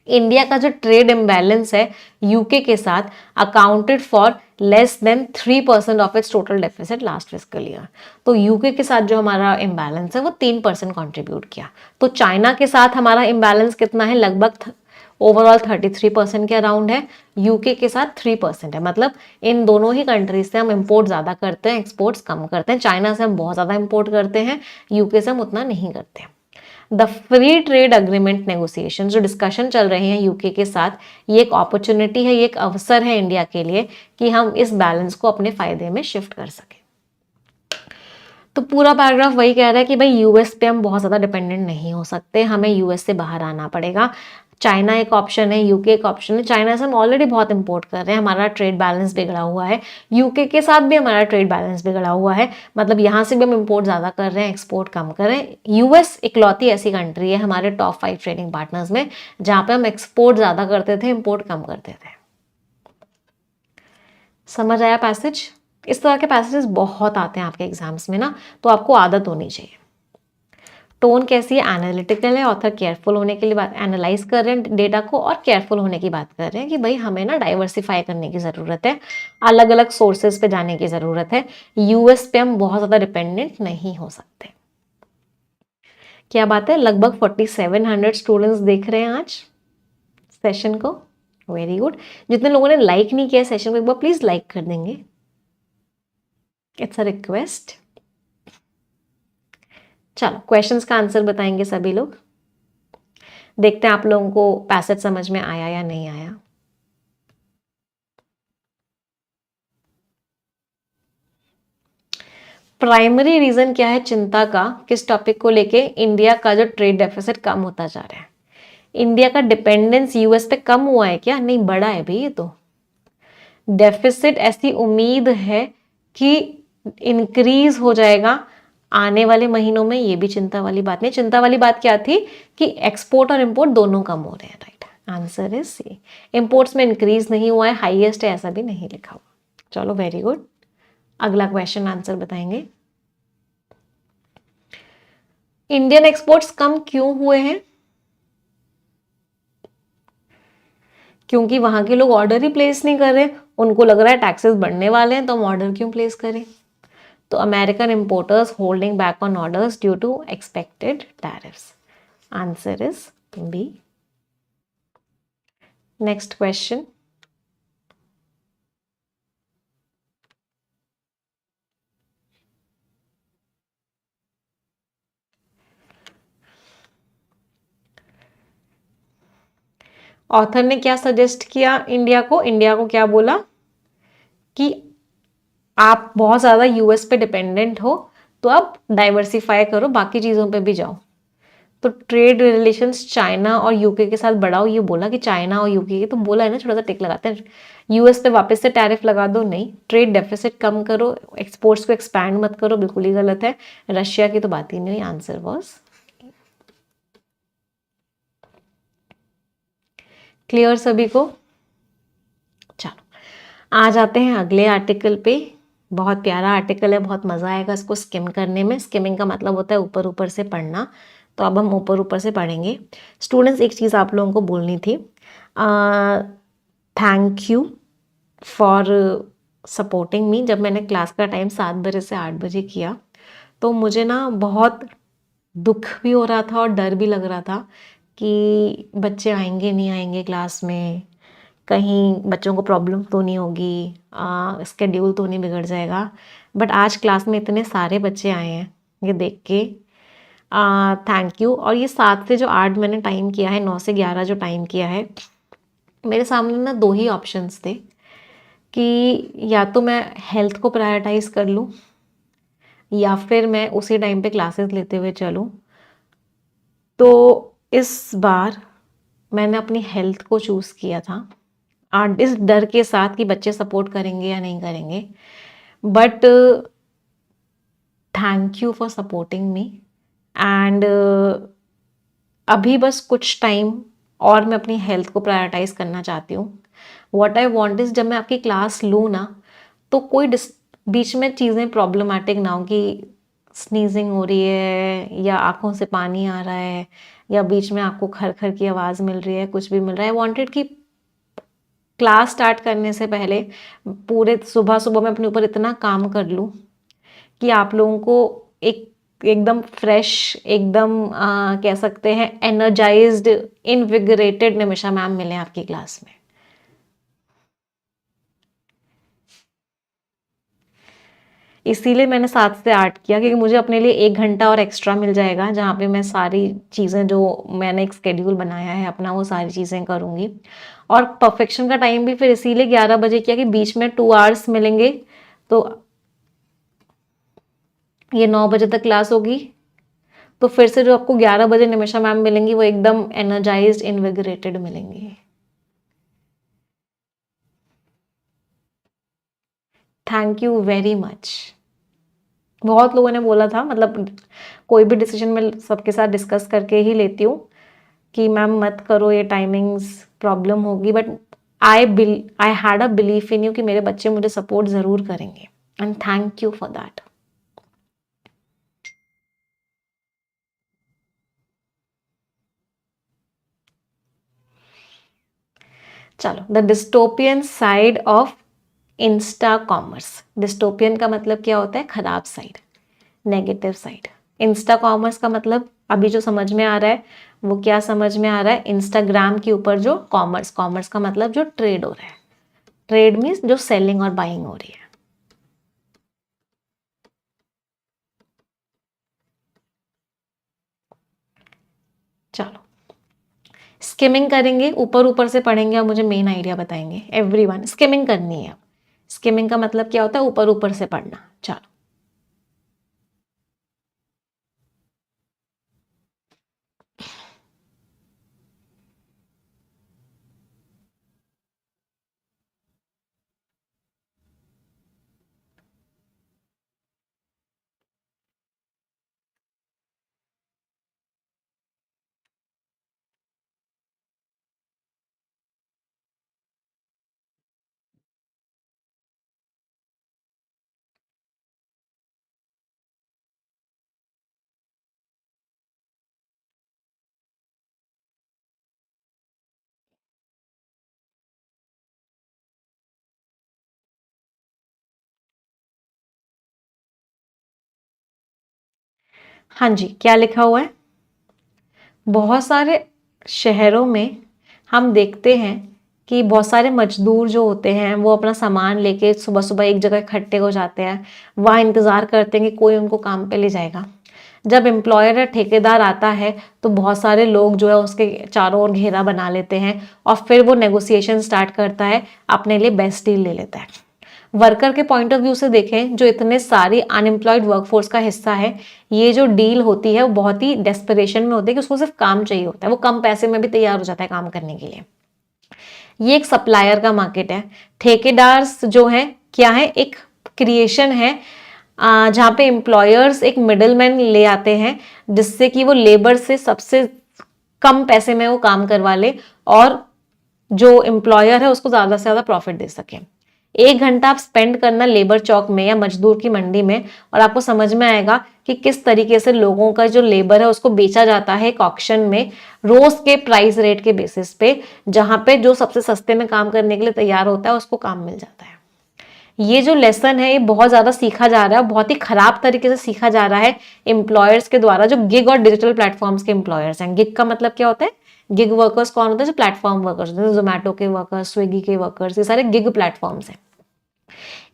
इंडिया का जो ट्रेड इम्बैलेंस है यूके के साथ accounted for less than 3% of its total deficit last fiscal year. तो यूके के साथ जो हमारा इम्बैलेंस है वो 3% कंट्रीब्यूट किया। तो चाइना के साथ हमारा इम्बैलेंस कितना है, लगभग ओवरऑल 33% के अराउंड है, यूके के साथ 3% है। मतलब इन दोनों ही कंट्रीज से हम इम्पोर्ट ज़्यादा करते हैं, एक्सपोर्ट्स कम करते हैं। चाइना से हम बहुत ज़्यादा इम्पोर्ट करते हैं, यूके से हम उतना नहीं करते हैं। The free trade agreement negotiation, जो डिस्कशन चल रहे हैं यूके के साथ, ये एक अपॉर्चुनिटी है, ये एक अवसर है इंडिया के लिए कि हम इस बैलेंस को अपने फायदे में शिफ्ट कर सकें। तो पूरा पैराग्राफ वही कह रहा है कि भाई यूएस पे हम बहुत ज़्यादा डिपेंडेंट नहीं हो सकते, हमें यूएस से बाहर आना पड़ेगा। चाइना एक ऑप्शन है, यूके एक ऑप्शन है। चाइना से हम ऑलरेडी बहुत इंपोर्ट कर रहे हैं, हमारा ट्रेड बैलेंस बिगड़ा हुआ है। यूके के साथ भी हमारा ट्रेड बैलेंस बिगड़ा हुआ है, मतलब यहाँ से भी हम इंपोर्ट ज़्यादा कर रहे हैं, एक्सपोर्ट कम कर रहे हैं। यूएस इकलौती ऐसी कंट्री है हमारे टॉप 5 ट्रेडिंग पार्टनर्स में जहाँ पे हम एक्सपोर्ट ज़्यादा करते थे, इंपोर्ट कम करते थे। समझ आया पैसेज? इस तरह के पैसेजेस बहुत आते हैं आपके एग्जाम्स में ना, तो आपको आदत होनी चाहिए। टोन कैसी है, एनालिटिकल है, ऑथर केयरफुल होने के लिए बात, एनालाइज कर रहे हैं डेटा को और केयरफुल होने की बात कर रहे हैं कि भाई हमें ना डाइवर्सिफाई करने की ज़रूरत है, अलग अलग सोर्सेज पे जाने की ज़रूरत है, यूएस पे हम बहुत ज़्यादा डिपेंडेंट नहीं हो सकते। क्या बात है, लगभग 4700 स्टूडेंट्स देख रहे हैं आज सेशन को, वेरी गुड। जितने लोगों ने लाइक नहीं किया सेशन को एक बार प्लीज लाइक कर देंगे, इट्स अ रिक्वेस्ट। चलो क्वेश्चंस का आंसर बताएंगे सभी लोग, देखते हैं आप लोगों को पैसेज समझ में आया या नहीं आया। प्राइमरी रीजन क्या है चिंता का, किस टॉपिक को लेके, इंडिया का जो ट्रेड डेफिसिट कम होता जा रहा है। इंडिया का डिपेंडेंस यूएस पे कम हुआ है क्या, नहीं बढ़ा है भाई। ये तो डेफिसिट ऐसी उम्मीद है कि इंक्रीज हो जाएगा आने वाले महीनों में, ये भी चिंता वाली बात नहीं। चिंता वाली बात क्या थी कि एक्सपोर्ट और इंपोर्ट दोनों कम हो रहे हैं, right answer is C. Imports में इंक्रीज नहीं हुआ है, हाईएस्ट है ऐसा भी नहीं लिखा हुआ। चलो वेरी गुड, अगला क्वेश्चन आंसर बताएंगे। इंडियन एक्सपोर्ट्स कम क्यों हुए हैं, क्योंकि वहां के लोग ऑर्डर ही प्लेस नहीं कर रहे, उनको लग रहा है टैक्सेस बढ़ने वाले हैं तो हम ऑर्डर क्यों प्लेस करें। तो American importers holding back on orders due to expected tariffs, answer is B. Next question, author ने क्या सजेस्ट किया इंडिया को, इंडिया को क्या बोला कि आप बहुत ज़्यादा यूएस पे डिपेंडेंट हो तो आप डाइवर्सिफाई करो, बाकी चीज़ों पे भी जाओ। तो ट्रेड रिलेशंस चाइना और यूके के साथ बढ़ाओ, ये बोला कि चाइना और यूके के, तो बोला है ना छोटा सा टिक लगाते हैं। यूएस पे वापस से टैरिफ लगा दो, नहीं। ट्रेड डेफिसिट कम करो, एक्सपोर्ट्स को एक्सपैंड मत करो, बिल्कुल ही गलत है। रशिया की तो बात ही नहीं, आंसर वॉज क्लियर सभी को। चलो आ जाते हैं अगले आर्टिकल पे, बहुत प्यारा आर्टिकल है, बहुत मज़ा आएगा इसको स्किम करने में। स्किमिंग का मतलब होता है ऊपर ऊपर से पढ़ना, तो अब हम ऊपर ऊपर से पढ़ेंगे। स्टूडेंट्स एक चीज़ आप लोगों को बोलनी थी, thank you for supporting me. जब मैंने क्लास का टाइम 7 बजे से 8 बजे किया तो मुझे ना बहुत दुख भी हो रहा था और डर भी लग रहा था कि बच्चे आएंगे नहीं आएंगे क्लास में, कहीं बच्चों को प्रॉब्लम तो नहीं होगी, स्केड्यूल तो नहीं बिगड़ जाएगा। बट आज क्लास में इतने सारे बच्चे आए हैं, ये देख के थैंक यू। और ये 7 से जो 8 मैंने टाइम किया है, 9 से 11 जो टाइम किया है, मेरे सामने ना दो ही ऑप्शंस थे कि या तो मैं हेल्थ को प्रायोरिटाइज कर लूँ या फिर मैं उसी टाइम पे क्लासेस लेते हुए चलूँ। तो इस बार मैंने अपनी हेल्थ को चूज़ किया था, इस डर के साथ कि बच्चे सपोर्ट करेंगे या नहीं करेंगे। But thank you for supporting me and अभी बस कुछ टाइम और मैं अपनी हेल्थ को प्रायोरिटाइज करना चाहती हूँ। व्हाट आई वांट इज, जब मैं आपकी क्लास लूँ ना, तो कोई बीच में चीज़ें प्रॉब्लमेटिक ना हो कि स्नीजिंग हो रही है या आंखों से पानी आ रहा है या बीच में आपको खर खर की आवाज़ मिल रही है, कुछ भी मिल रहा है। आई वांटेड कि क्लास स्टार्ट करने से पहले पूरे सुबह सुबह मैं अपने ऊपर इतना काम कर लूँ कि आप लोगों को एक एकदम फ्रेश, एकदम कह सकते हैं एनर्जाइज्ड, इनविगरेटेड निमिषा मैम मिले आपकी क्लास में। इसीलिए मैंने 7 से 8 किया, क्योंकि मुझे अपने लिए 1 घंटा और एक्स्ट्रा मिल जाएगा जहाँ पे मैं सारी चीज़ें जो मैंने एक स्केड्यूल बनाया है अपना, वो सारी चीज़ें करूँगी। और परफेक्शन का टाइम भी फिर इसीलिए 11 बजे किया कि बीच में 2 आवर्स मिलेंगे, तो ये 9 बजे तक क्लास होगी। तो फिर से जो आपको 11 बजे निमिषा मैम मिलेंगी वो एकदम एनर्जाइज्ड, इनविगरेटेड मिलेंगी। Thank you very much. बहुत लोगों ने बोला था, मतलब कोई भी डिसीजन मैं सबके साथ डिस्कस करके ही लेती हूँ कि मैम मत करो, ये टाइमिंग्स प्रॉब्लम होगी, but I had a belief in you कि मेरे बच्चे मुझे सपोर्ट ज़रूर करेंगे and thank you for that. चलो, the dystopian side of insta commerce. Dystopian का मतलब क्या होता है? खराब side, negative side. Insta commerce का मतलब अभी जो समझ में आ रहा है वो क्या समझ में आ रहा है? इंस्टाग्राम के ऊपर जो कॉमर्स, कॉमर्स का मतलब जो ट्रेड हो रहा है। ट्रेड मीन्स जो सेलिंग और बाइंग हो रही है। चलो, स्किमिंग करेंगे, ऊपर ऊपर से पढ़ेंगे और मुझे मेन आइडिया बताएंगे। एवरीवन स्किमिंग करनी है। स्किमिंग का मतलब क्या होता है? ऊपर ऊपर से पढ़ना। चलो, हाँ जी, क्या लिखा हुआ है? बहुत सारे शहरों में हम देखते हैं कि बहुत सारे मजदूर जो होते हैं वो अपना सामान लेके सुबह सुबह एक जगह इकट्ठे हो जाते हैं, वहाँ इंतज़ार करते हैं कि कोई उनको काम पे ले जाएगा। जब एम्प्लॉयर या ठेकेदार आता है तो बहुत सारे लोग जो है उसके चारों ओर घेरा बना लेते हैं और फिर वो नेगोशिएशन स्टार्ट करता है, अपने लिए बेस्ट डील ले लेता है। वर्कर के पॉइंट ऑफ व्यू से देखें, जो इतने सारी अनएम्प्लॉयड वर्कफोर्स का हिस्सा है, ये जो डील होती है वो बहुत ही डेस्परेशन में होती है कि उसको सिर्फ काम चाहिए होता है, वो कम पैसे में भी तैयार हो जाता है काम करने के लिए। ये एक सप्लायर का मार्केट है। ठेकेदार्स जो है क्या है? एक क्रिएशन है जहाँ पे एम्प्लॉयर्स एक मिडलमैन ले आते हैं जिससे कि वो लेबर से सबसे कम पैसे में वो काम करवा ले और जो एम्प्लॉयर है उसको ज़्यादा से ज़्यादा प्रॉफिट दे सके। 1 घंटा आप स्पेंड करना लेबर चौक में या मजदूर की मंडी में और आपको समझ में आएगा कि किस तरीके से लोगों का जो लेबर है उसको बेचा जाता है एक ऑक्शन में, रोज के प्राइस रेट के बेसिस पे, जहां पे जो सबसे सस्ते में काम करने के लिए तैयार होता है उसको काम मिल जाता है। ये जो लेसन है ये बहुत ज्यादा सीखा जा रहा है, बहुत ही खराब तरीके से सीखा जा रहा है एम्प्लॉयर्स के द्वारा, जो गिग और डिजिटल प्लेटफॉर्म्स के एम्प्लॉयर्स हैं। गिग का मतलब क्या होता है? गिग वर्कर्स कौन होता है? जो प्लेटफॉर्म वर्कर्स होते हैं, जोमेटो के वर्कर्स, स्विगी के वर्कर्स, ये सारे गिग प्लेटफॉर्म्स हैं।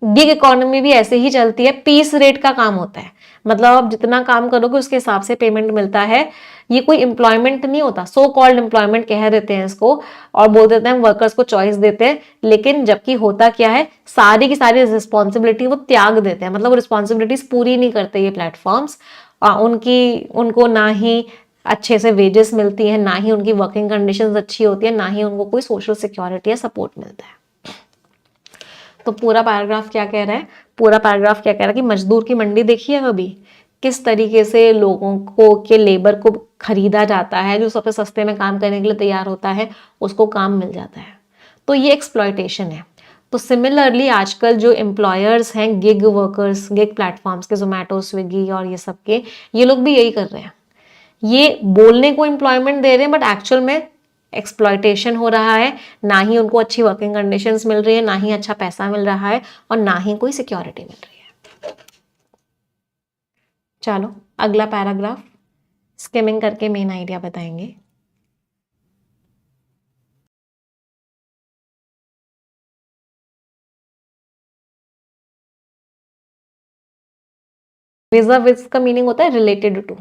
गिग इकोनॉमी भी ऐसे ही चलती है, पीस रेट का काम होता है। मतलब आप जितना काम करोगे उसके हिसाब से पेमेंट मिलता है। ये कोई एम्प्लॉयमेंट नहीं होता, सो कॉल्ड एम्प्लॉयमेंट कह देते हैं इसको, और बोल देते हैं वर्कर्स को चॉइस देते हैं, लेकिन जबकि होता क्या है, सारी की सारी रिस्पॉन्सिबिलिटी वो त्याग देते हैं, मतलब वो रिस्पॉन्सिबिलिटीज पूरी नहीं करते ये प्लेटफॉर्म्स। उनको ना ही अच्छे से वेजेस मिलती हैं, ना ही उनकी वर्किंग कंडीशंस अच्छी होती है, ना ही उनको कोई सोशल सिक्योरिटी या सपोर्ट मिलता है। तो पूरा पैराग्राफ क्या कह रहा है, पूरा पैराग्राफ क्या कह रहा है कि मजदूर की मंडी देखी है कभी, किस तरीके से लोगों को के लेबर को खरीदा जाता है, जो सबसे सस्ते में काम करने के लिए तैयार होता है उसको काम मिल जाता है। तो ये एक्सप्लॉयटेशन है। तो सिमिलरली आजकल जो एम्प्लॉयर्स हैं गिग वर्कर्स, गिग प्लेटफॉर्म्स के, जोमेटो, स्विगी और ये सब के, ये लोग भी यही कर रहे हैं। ये बोलने को एम्प्लॉयमेंट दे रहे हैं बट एक्चुअल में एक्सप्लॉयटेशन हो रहा है। ना ही उनको अच्छी वर्किंग कंडीशंस मिल रही है, ना ही अच्छा पैसा मिल रहा है, और ना ही कोई सिक्योरिटी मिल रही है। चलो अगला पैराग्राफ स्किमिंग करके मेन आइडिया बताएंगे। विज का मीनिंग होता है रिलेटेड टू।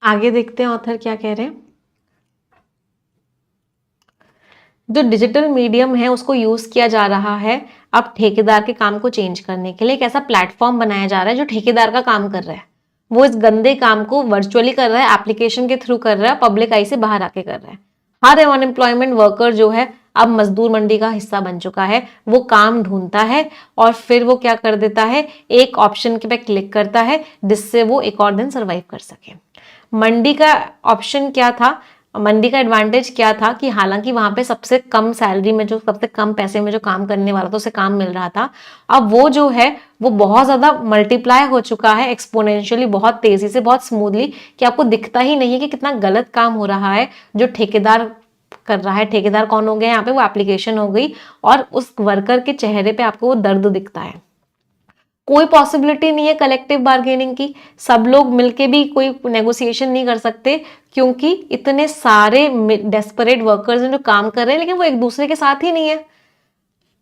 आगे देखते हैं ऑथर क्या कह रहे हैं। जो डिजिटल मीडियम है उसको यूज किया जा रहा है अब ठेकेदार के काम को चेंज करने के लिए। एक ऐसा प्लेटफॉर्म बनाया जा रहा है जो ठेकेदार का काम कर रहा है, वो इस गंदे काम को वर्चुअली कर रहा है, एप्लीकेशन के थ्रू कर रहा है, पब्लिक आई से बाहर आके कर रहा है। हर अनएम्प्लॉयमेंट वर्कर जो है अब मजदूर मंडी का हिस्सा बन चुका है। वो काम ढूंढता है और फिर वो क्या कर देता है, एक ऑप्शन के पे क्लिक करता है जिससे वो एक और दिन सर्वाइव कर सके। मंडी का ऑप्शन क्या था, मंडी का एडवांटेज क्या था कि हालांकि वहां पे सबसे कम सैलरी में, जो सबसे कम पैसे में जो काम करने वाला था उसे काम मिल रहा था, अब वो जो है वो बहुत ज्यादा मल्टीप्लाई हो चुका है एक्सपोनेंशियली, बहुत तेजी से, बहुत स्मूथली, कि आपको दिखता ही नहीं है कि कितना गलत काम हो रहा है जो ठेकेदार कर रहा है। ठेकेदार कौन हो गया यहाँ पे, वो एप्लीकेशन हो गई, और उस वर्कर के चेहरे पे आपको वो दर्द दिखता है। कोई पॉसिबिलिटी नहीं है कलेक्टिव बार्गेनिंग की, सब लोग मिलके भी कोई नेगोशिएशन नहीं कर सकते, क्योंकि इतने सारे डेस्परेट वर्कर्स हैं जो काम कर रहे हैं, लेकिन वो एक दूसरे के साथ ही नहीं है,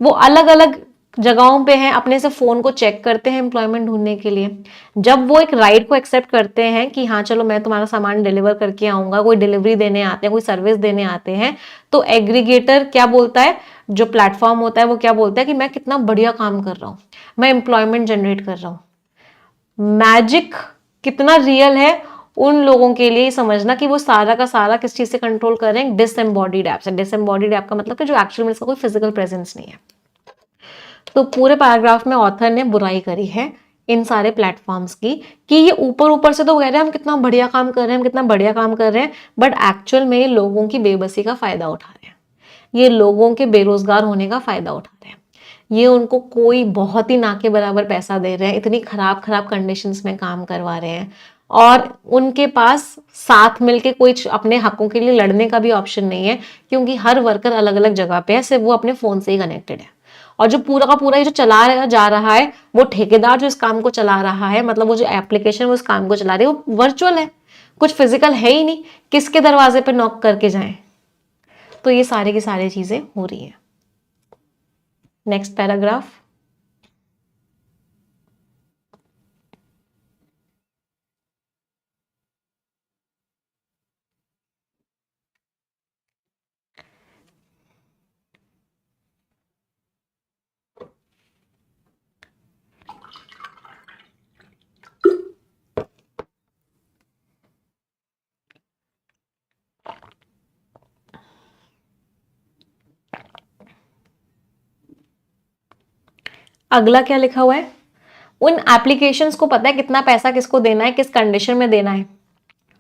वो अलग अलग जगहों पे हैं, अपने से फोन को चेक करते हैं एम्प्लॉयमेंट ढूंढने के लिए। जब वो एक राइट को एक्सेप्ट करते हैं कि हाँ चलो मैं तुम्हारा सामान डिलीवर करके आऊंगा, कोई डिलीवरी देने आते हैं, कोई सर्विस देने आते हैं, तो एग्रीगेटर क्या बोलता है, जो प्लेटफॉर्म होता है वो क्या बोलता है कि मैं कितना बढ़िया काम कर रहा हूं, मैं एम्प्लॉयमेंट जनरेट कर रहा हूं। मैजिक कितना रियल है उन लोगों के लिए समझना कि वो सारा का सारा किस चीज से कंट्रोल कर रहे हैं, डिसएम्बॉडीड ऐप से। डिसएम्बॉडीड ऐप का मतलब कि जो एक्चुअल में इसका कोई फिजिकल प्रेजेंस नहीं है। तो पूरे पैराग्राफ में ऑथर ने बुराई करी है इन सारे प्लेटफॉर्म्स की, कि ये ऊपर ऊपर से तो कह रहे हैं हम कितना बढ़िया काम कर रहे हैं, हम कितना बढ़िया काम कर रहे हैं, बट एक्चुअल में ये लोगों की बेबसी का फायदा उठा रहे हैं, ये लोगों के बेरोजगार होने का फायदा उठा रहे हैं, ये उनको कोई बहुत ही ना के बराबर पैसा दे रहे हैं, इतनी खराब खराब कंडीशंस में काम करवा रहे हैं, और उनके पास साथ मिलके कोई अपने हकों के लिए लड़ने का भी ऑप्शन नहीं है, क्योंकि हर वर्कर अलग अलग जगह पे है, सिर्फ वो अपने फोन से ही कनेक्टेड है। और जो पूरा का पूरा ये जो चला जा रहा है, वो ठेकेदार जो इस काम को चला रहा है, मतलब वो जो एप्लीकेशन वो इस काम को चला रही है, वो वर्चुअल है, कुछ फिजिकल है ही नहीं, किसके दरवाजे पे नॉक करके जाएं। तो ये सारी की सारी चीजें हो रही है। Next paragraph. अगला क्या लिखा हुआ है, उन एप्लीकेशंस को पता है कितना पैसा किसको देना है, किस कंडीशन में देना है।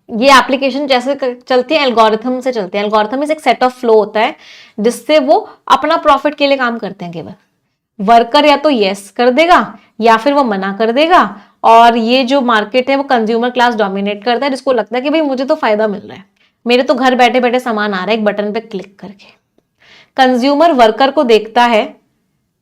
ये एप्लीकेशन जैसे चलती है, एल्गोरिथम से चलती है। एल्गोरिथम इज एक सेट ऑफ फ्लो होता है जिससे वो अपना प्रॉफिट के लिए काम करते हैं। केवल वर्कर या तो यस कर देगा या फिर वो मना कर देगा, और ये जो मार्केट है वो कंज्यूमर क्लास डोमिनेट करता है, जिसको लगता है कि भाई मुझे तो फायदा मिल रहा है, मेरे तो घर बैठे बैठे सामान आ रहा है एक बटन पे क्लिक करके। कंज्यूमर वर्कर को देखता है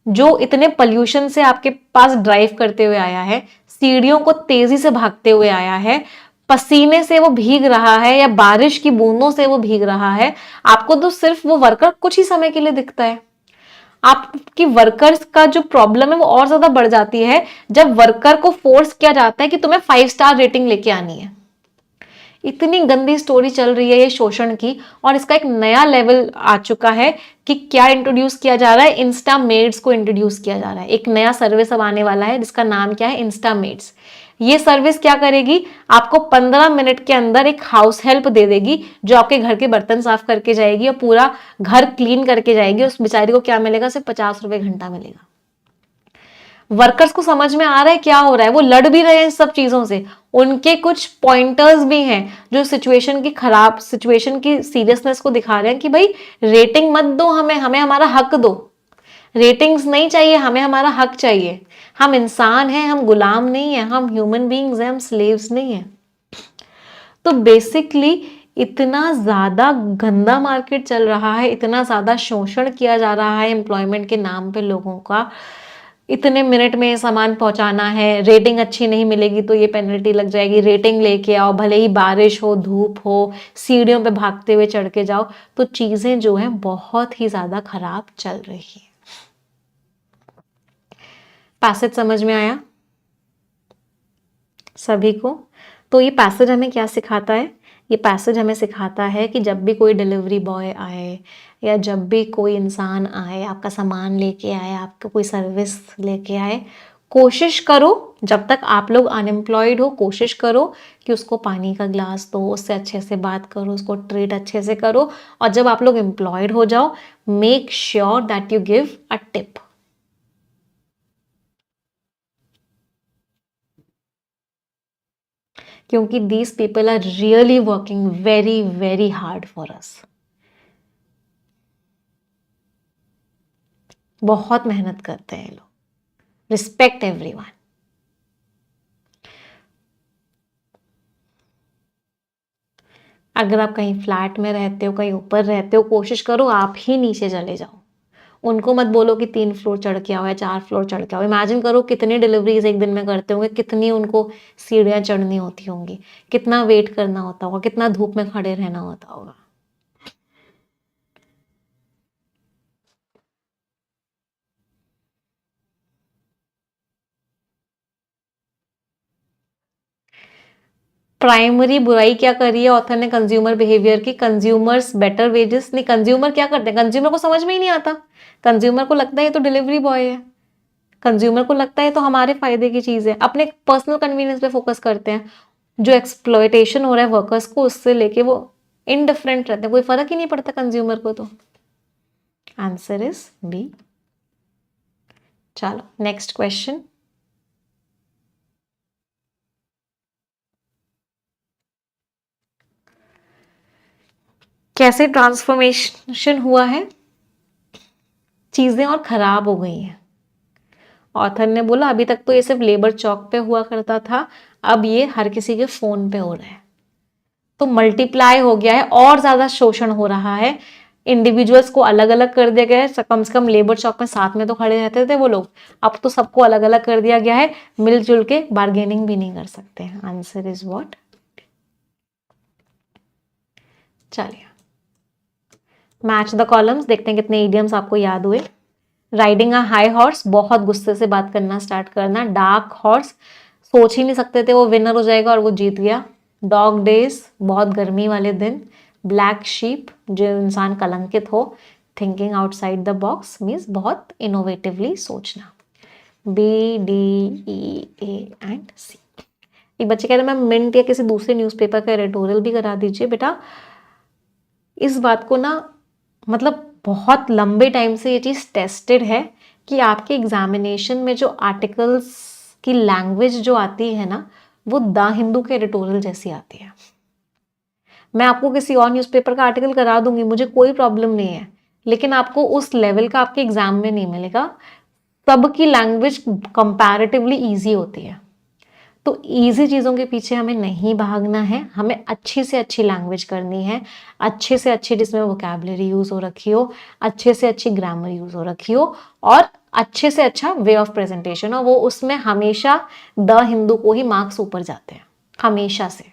जो इतने पॉल्यूशन से आपके पास ड्राइव करते हुए आया है, सीढ़ियों को तेजी से भागते हुए आया है, पसीने से वो भीग रहा है या बारिश की बूंदों से वो भीग रहा है। आपको तो सिर्फ वो वर्कर कुछ ही समय के लिए दिखता है। आपकी वर्कर्स का जो प्रॉब्लम है वो और ज्यादा बढ़ जाती है जब वर्कर को फोर्स किया जाता है कि तुम्हें 5 स्टार रेटिंग लेके आनी है। इतनी गंदी स्टोरी चल रही है ये शोषण की, और इसका एक नया लेवल आ चुका है कि क्या इंट्रोड्यूस किया जा रहा है, इंस्टा मेड्स को इंट्रोड्यूस किया जा रहा है। एक नया सर्विस अब आने वाला है जिसका नाम क्या है, इंस्टा मेड्स। ये सर्विस क्या करेगी, आपको 15 मिनट के अंदर एक हाउस हेल्प दे देगी जो आपके घर के बर्तन साफ करके जाएगी और पूरा घर क्लीन करके जाएगी। उस बेचारी को क्या मिलेगा, सिर्फ 50 रुपए घंटा मिलेगा। वर्कर्स को समझ में आ रहा है क्या हो रहा है, वो लड़ भी रहे हैं इन सब चीजों से। उनके कुछ पॉइंटर्स भी हैं जो सिचुएशन की खराब, सिचुएशन की सीरियसनेस को दिखा रहे हैं कि भाई रेटिंग मत दो हमें, हमें हमारा हक दो। रेटिंग्स नहीं चाहिए, हमें हमारा हक चाहिए। हम इंसान हैं, हम गुलाम नहीं है, हम ह्यूमन बींग्स हैं, हम स्लेव्स नहीं है। तो बेसिकली इतना ज्यादा गंदा मार्केट चल रहा है, इतना ज्यादा शोषण किया जा रहा है एम्प्लॉयमेंट के नाम पे लोगों का। इतने मिनट में सामान पहुंचाना है, रेटिंग अच्छी नहीं मिलेगी तो ये पेनल्टी लग जाएगी, रेटिंग लेके आओ, भले ही बारिश हो धूप हो, सीढ़ियों पे भागते हुए चढ़ के जाओ। तो चीजें जो है बहुत ही ज्यादा खराब चल रही है। पैसेज समझ में आया सभी को? तो ये पैसेज हमें क्या सिखाता है, ये पैसेज हमें सिखाता है कि जब भी कोई डिलीवरी बॉय आए या जब भी कोई इंसान आए, आपका सामान लेके आए, आपका कोई सर्विस लेके आए, कोशिश करो जब तक आप लोग अनएम्प्लॉयड हो, कोशिश करो कि उसको पानी का ग्लास दो, उससे अच्छे से बात करो, उसको ट्रीट अच्छे से करो। और जब आप लोग एम्प्लॉयड हो जाओ, make sure that you give a tip. क्योंकि these people are really working very very hard for us. बहुत मेहनत करते हैं लोग। Respect everyone. अगर आप कहीं फ्लैट में रहते हो, कहीं ऊपर रहते हो, कोशिश करो आप ही नीचे चले जाओ। उनको मत बोलो कि 3 फ्लोर चढ़ के आओ या 4 फ्लोर चढ़ के आओ। इमेजिन करो कितनी डिलीवरीज एक दिन में करते होंगे, कितनी उनको सीढ़ियां चढ़नी होती होंगी, कितना वेट करना होता होगा, कितना धूप में खड़े रहना होता होगा। प्राइमरी बुराई क्या करी है ऑथर ने कंज्यूमर बिहेवियर की, कंज्यूमर्स बेटर वेजेस नहीं। कंज्यूमर क्या करते हैं, कंज्यूमर को समझ में ही नहीं आता। कंज्यूमर को लगता है ये तो डिलीवरी बॉय है, कंज्यूमर को लगता है तो हमारे फायदे की चीज है, अपने पर्सनल कन्वीनियंस पे फोकस करते हैं। जो एक्सप्लॉयटेशन हो रहा है वर्कर्स को, उससे लेके वो इनडिफरेंट रहते हैं, कोई फर्क ही नहीं पड़ता कंज्यूमर को। तो आंसर इज बी। चलो नेक्स्ट क्वेश्चन। कैसे ट्रांसफॉर्मेशन हुआ है, चीजें और खराब हो गई हैं। ऑथर ने बोला अभी तक तो ये सिर्फ लेबर चौक पे हुआ करता था, अब ये हर किसी के फोन पे हो रहा है। तो मल्टीप्लाई हो गया है और ज्यादा शोषण हो रहा है। इंडिविजुअल्स को अलग अलग कर दिया गया है। कम से कम लेबर चौक में साथ में तो खड़े रहते थे वो लोग, अब तो सबको अलग अलग कर दिया गया है, मिलजुल के बार्गेनिंग भी नहीं कर सकते हैं। Answer is what. चलिए मैच द कॉलम्स, देखते हैं कितने इडियम्स आपको याद हुए। राइडिंग अ हाई हॉर्स, बहुत गुस्से से बात करना स्टार्ट करना। डार्क हॉर्स, सोच ही नहीं सकते थे वो विनर हो जाएगा और वो जीत गया। डॉग डेज, बहुत गर्मी वाले दिन। ब्लैक शीप, जो इंसान कलंकित हो। Thinking outside the box means बहुत इनोवेटिवली सोचना। B D E A and C. एक बच्चे कह रहे हैं मैम मिंट या किसी दूसरे न्यूज़पेपर का एडिटोरियल भी करा दीजिए। बेटा इस बात को ना, मतलब बहुत लंबे टाइम से ये चीज़ टेस्टेड है कि आपके एग्जामिनेशन में जो आर्टिकल्स की लैंग्वेज जो आती है ना, वो द हिंदू के एडिटोरियल जैसी आती है। मैं आपको किसी और न्यूज़पेपर का आर्टिकल करा दूंगी, मुझे कोई प्रॉब्लम नहीं है, लेकिन आपको उस लेवल का आपके एग्जाम में नहीं मिलेगा। सबकी लैंग्वेज कंपैरेटिवली इजी होती है, तो इजी चीज़ों के पीछे हमें नहीं भागना है, हमें अच्छी से अच्छी लैंग्वेज करनी है, अच्छे से अच्छी जिसमें वोकैबुलरी यूज़ हो रखी हो, अच्छे से अच्छी ग्रामर यूज़ हो रखी हो, और अच्छे से अच्छा वे ऑफ प्रेजेंटेशन हो। वो उसमें हमेशा द हिंदू को ही मार्क्स ऊपर जाते हैं, हमेशा से।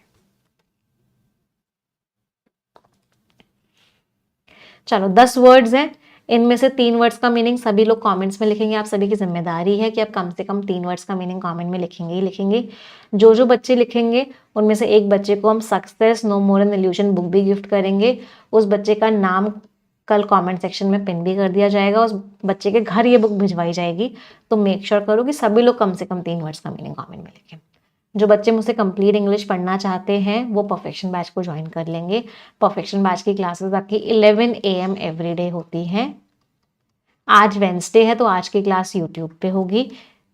चलो 10 वर्ड्स हैं, इनमें से 3 वर्ड्स का मीनिंग सभी लोग कमेंट्स में लिखेंगे। आप सभी की जिम्मेदारी है कि आप कम से कम 3 वर्ड्स का मीनिंग कमेंट में लिखेंगे ही लिखेंगे। जो जो बच्चे लिखेंगे उनमें से एक बच्चे को हम success no more an illusion book भी गिफ्ट करेंगे। उस बच्चे का नाम कल कमेंट सेक्शन में पिन भी कर दिया जाएगा, उस बच्चे के घर ये बुक भिजवाई जाएगी। तो मेक श्योर करो कि सभी लोग कम से कम 3 वर्ड्स का मीनिंग कमेंट में लिखें। जो बच्चे मुझसे कंप्लीट इंग्लिश पढ़ना चाहते हैं वो परफेक्शन बैच को ज्वाइन कर लेंगे। परफेक्शन बैच की क्लासेस आपकी 11 AM एवरी डे होती हैं। आज वेंसडे है तो आज की क्लास यूट्यूब पे होगी।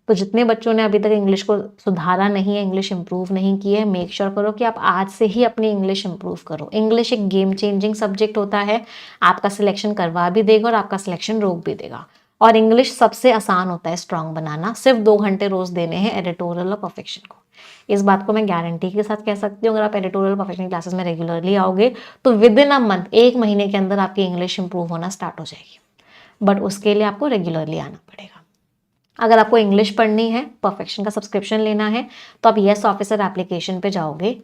तो जितने बच्चों ने अभी तक इंग्लिश को सुधारा नहीं है, इंग्लिश इंप्रूव नहीं की है, मेक श्योर करो कि आप आज से ही अपनी इंग्लिश इंप्रूव करो। इंग्लिश एक गेम चेंजिंग सब्जेक्ट होता है, आपका सिलेक्शन करवा भी देगा और आपका सिलेक्शन रोक भी देगा। और इंग्लिश सबसे आसान होता है स्ट्रांग बनाना, सिर्फ 2 घंटे रोज देने हैं एडिटोरियल और परफेक्शन को। इस बात को मैं गारंटी के साथ कह सकती हूँ, अगर आप एडिटोरियल परफेक्शन क्लासेस में रेगुलरली आओगे तो विद इन अ मंथ, 1 महीने के अंदर आपकी इंग्लिश इंप्रूव होना स्टार्ट हो जाएगी। बट उसके लिए आपको रेगुलरली आना पड़ेगा। अगर आपको इंग्लिश पढ़नी है, परफेक्शन का सब्सक्रिप्शन लेना है, तो आप यस ऑफिसर एप्लीकेशन पे जाओगे,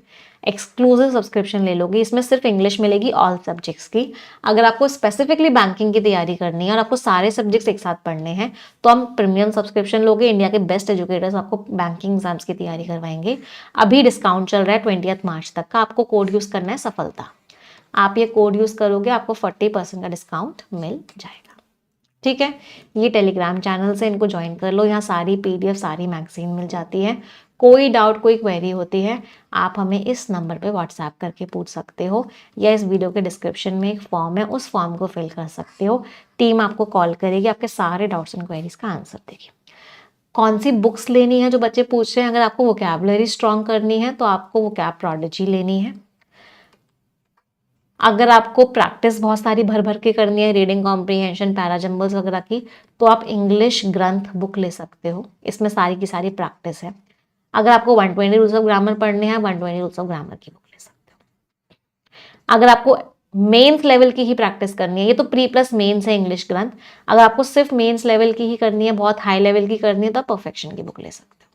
एक्सक्लूसिव सब्सक्रिप्शन ले लोगे। इसमें सिर्फ इंग्लिश मिलेगी ऑल सब्जेक्ट्स की। अगर आपको स्पेसिफिकली बैंकिंग की तैयारी करनी है और आपको सारे सब्जेक्ट्स एक साथ पढ़ने हैं तो हम प्रीमियम सब्सक्रिप्शन लोगे। इंडिया के बेस्ट एजुकेटर्स आपको बैंकिंग एग्जाम्स की तैयारी करवाएंगे। अभी डिस्काउंट चल रहा है 20 मार्च तक का। आपको कोड यूज करना है सफलता। आप ये कोड यूज करोगे, आपको 40% का डिस्काउंट मिल जाएगा। ठीक है, ये टेलीग्राम चैनल से इनको ज्वाइन कर लो, यहाँ सारी PDF सारी मैगजीन मिल जाती है। कोई डाउट कोई क्वेरी होती है आप हमें इस नंबर पे व्हाट्सएप करके पूछ सकते हो, या इस वीडियो के डिस्क्रिप्शन में एक फॉर्म है, उस फॉर्म को फिल कर सकते हो। टीम आपको कॉल करेगी, आपके सारे डाउट्स एंड क्वेरीज का आंसर देगी। कौन सी बुक्स लेनी है जो बच्चे पूछ रहे हैं, अगर आपको वोकैबुलरी स्ट्रॉन्ग करनी है तो आपको वोकैब प्रोडिजी लेनी है। अगर आपको प्रैक्टिस बहुत सारी भर भर के करनी है, रीडिंग कॉम्प्रीहेंशन, पैराजम्बल्स वगैरह की, तो आप इंग्लिश ग्रंथ बुक ले सकते हो, इसमें सारी की सारी प्रैक्टिस है। अगर आपको 120 रूल्स ऑफ ग्रामर पढ़ने हैं, 120 रूल्स ऑफ ग्रामर की बुक ले सकते हो। अगर आपको मेंस लेवल की ही प्रैक्टिस करनी है, ये तो प्री प्लस मेंस है इंग्लिश ग्रंथ, अगर आपको सिर्फ मेंस लेवल की ही करनी है, बहुत हाई लेवल की करनी है, तो आप परफेक्शन की बुक ले सकते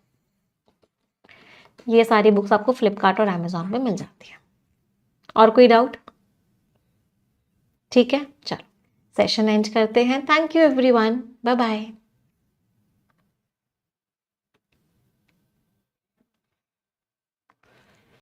हो। ये सारी बुक्स आपको फ्लिपकार्ट और अमेजोन पे मिल जाती है। और कोई डाउट? ठीक है, चलो सेशन एंड करते हैं। Thank you everyone, bye bye.